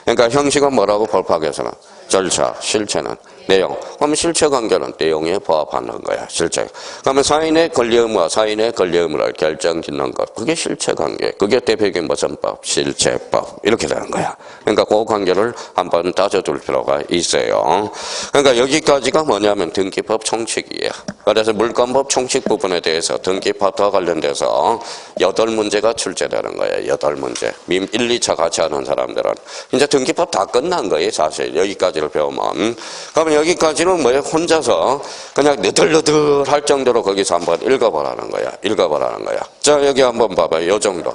그러니까 형식은 뭐라고 법학에서는? 절차, 실체는 내용. 그러면 실체 관계는 내용에 부합하는 거야, 실체. 그러면 사인의 권리 의무와 사인의 권리 의무를 결정짓는 것. 그게 실체 관계. 그게 대표적인 무슨 법? 실체법. 이렇게 되는 거야. 그러니까 그 관계를 한번 따져둘 필요가 있어요. 그러니까 여기까지가 뭐냐면 등기법 총칙이에요. 그래서 물권법 총칙 부분에 대해서 등기법과 관련돼서 8문제가 출제되는 거예요. 8문제. 민 1, 2차 같이 하는 사람들은. 이제 등기법 다 끝난 거예요, 사실. 여기까지를 배우면. 그러면 여기까지는 뭐예요? 혼자서 그냥 느들느들 할 정도로 거기서 한번 읽어보라는 거야. 읽어보라는 거야. 자, 여기 한번 봐봐요. 요 정도.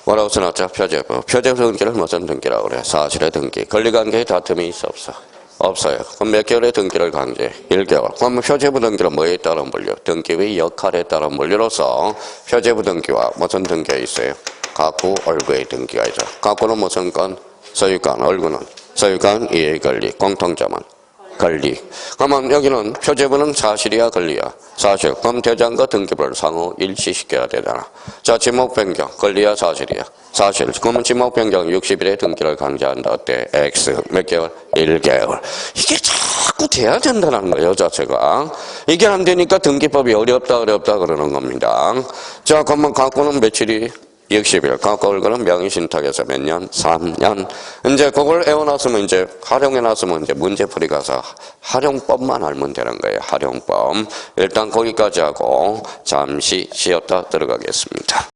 뭐라고 써놨죠? 표제부. 표제부 등기를 무슨 등기라고 그래? 사실의 등기. 권리관계에 다툼이 있어 없어? 없어요. 그럼 몇 개월의 등기를 강제? 1개월. 그러면 표제부 등기는 뭐에 따른 분류? 등기의 역할에 따른 분류로서 표제부 등기와 무슨 등기가 있어요? 가구, 얼구의 등기가 있죠. 가구는 무슨 건? 소유권, 얼구는? 소유권, 이해권리, 공통점은? 권리. 그러면 여기는 표제부는 사실이야, 권리야? 사실. 그럼 대장과 등기부를 상호 일치시켜야 되잖아. 자, 지목 변경. 권리야, 사실이야? 사실. 그러면 지목 변경 60일의 등기를 강제한다. 어때? X. 몇 개월? 1개월. 이게 자꾸 돼야 된다는 거예요, 자체가. 이게 안 되니까 등기법이 어렵다 그러는 겁니다. 자, 그러면 가구는 며칠이? 60일. 가구 얼굴은 명의신탁에서 몇 년? 3년. 이제 그걸 애워놨으면 이제 활용해놨으면 이제 문제풀이 가서 활용법만 알면 되는 거예요. 활용법. 일단 거기까지 하고 잠시 쉬었다 들어가겠습니다.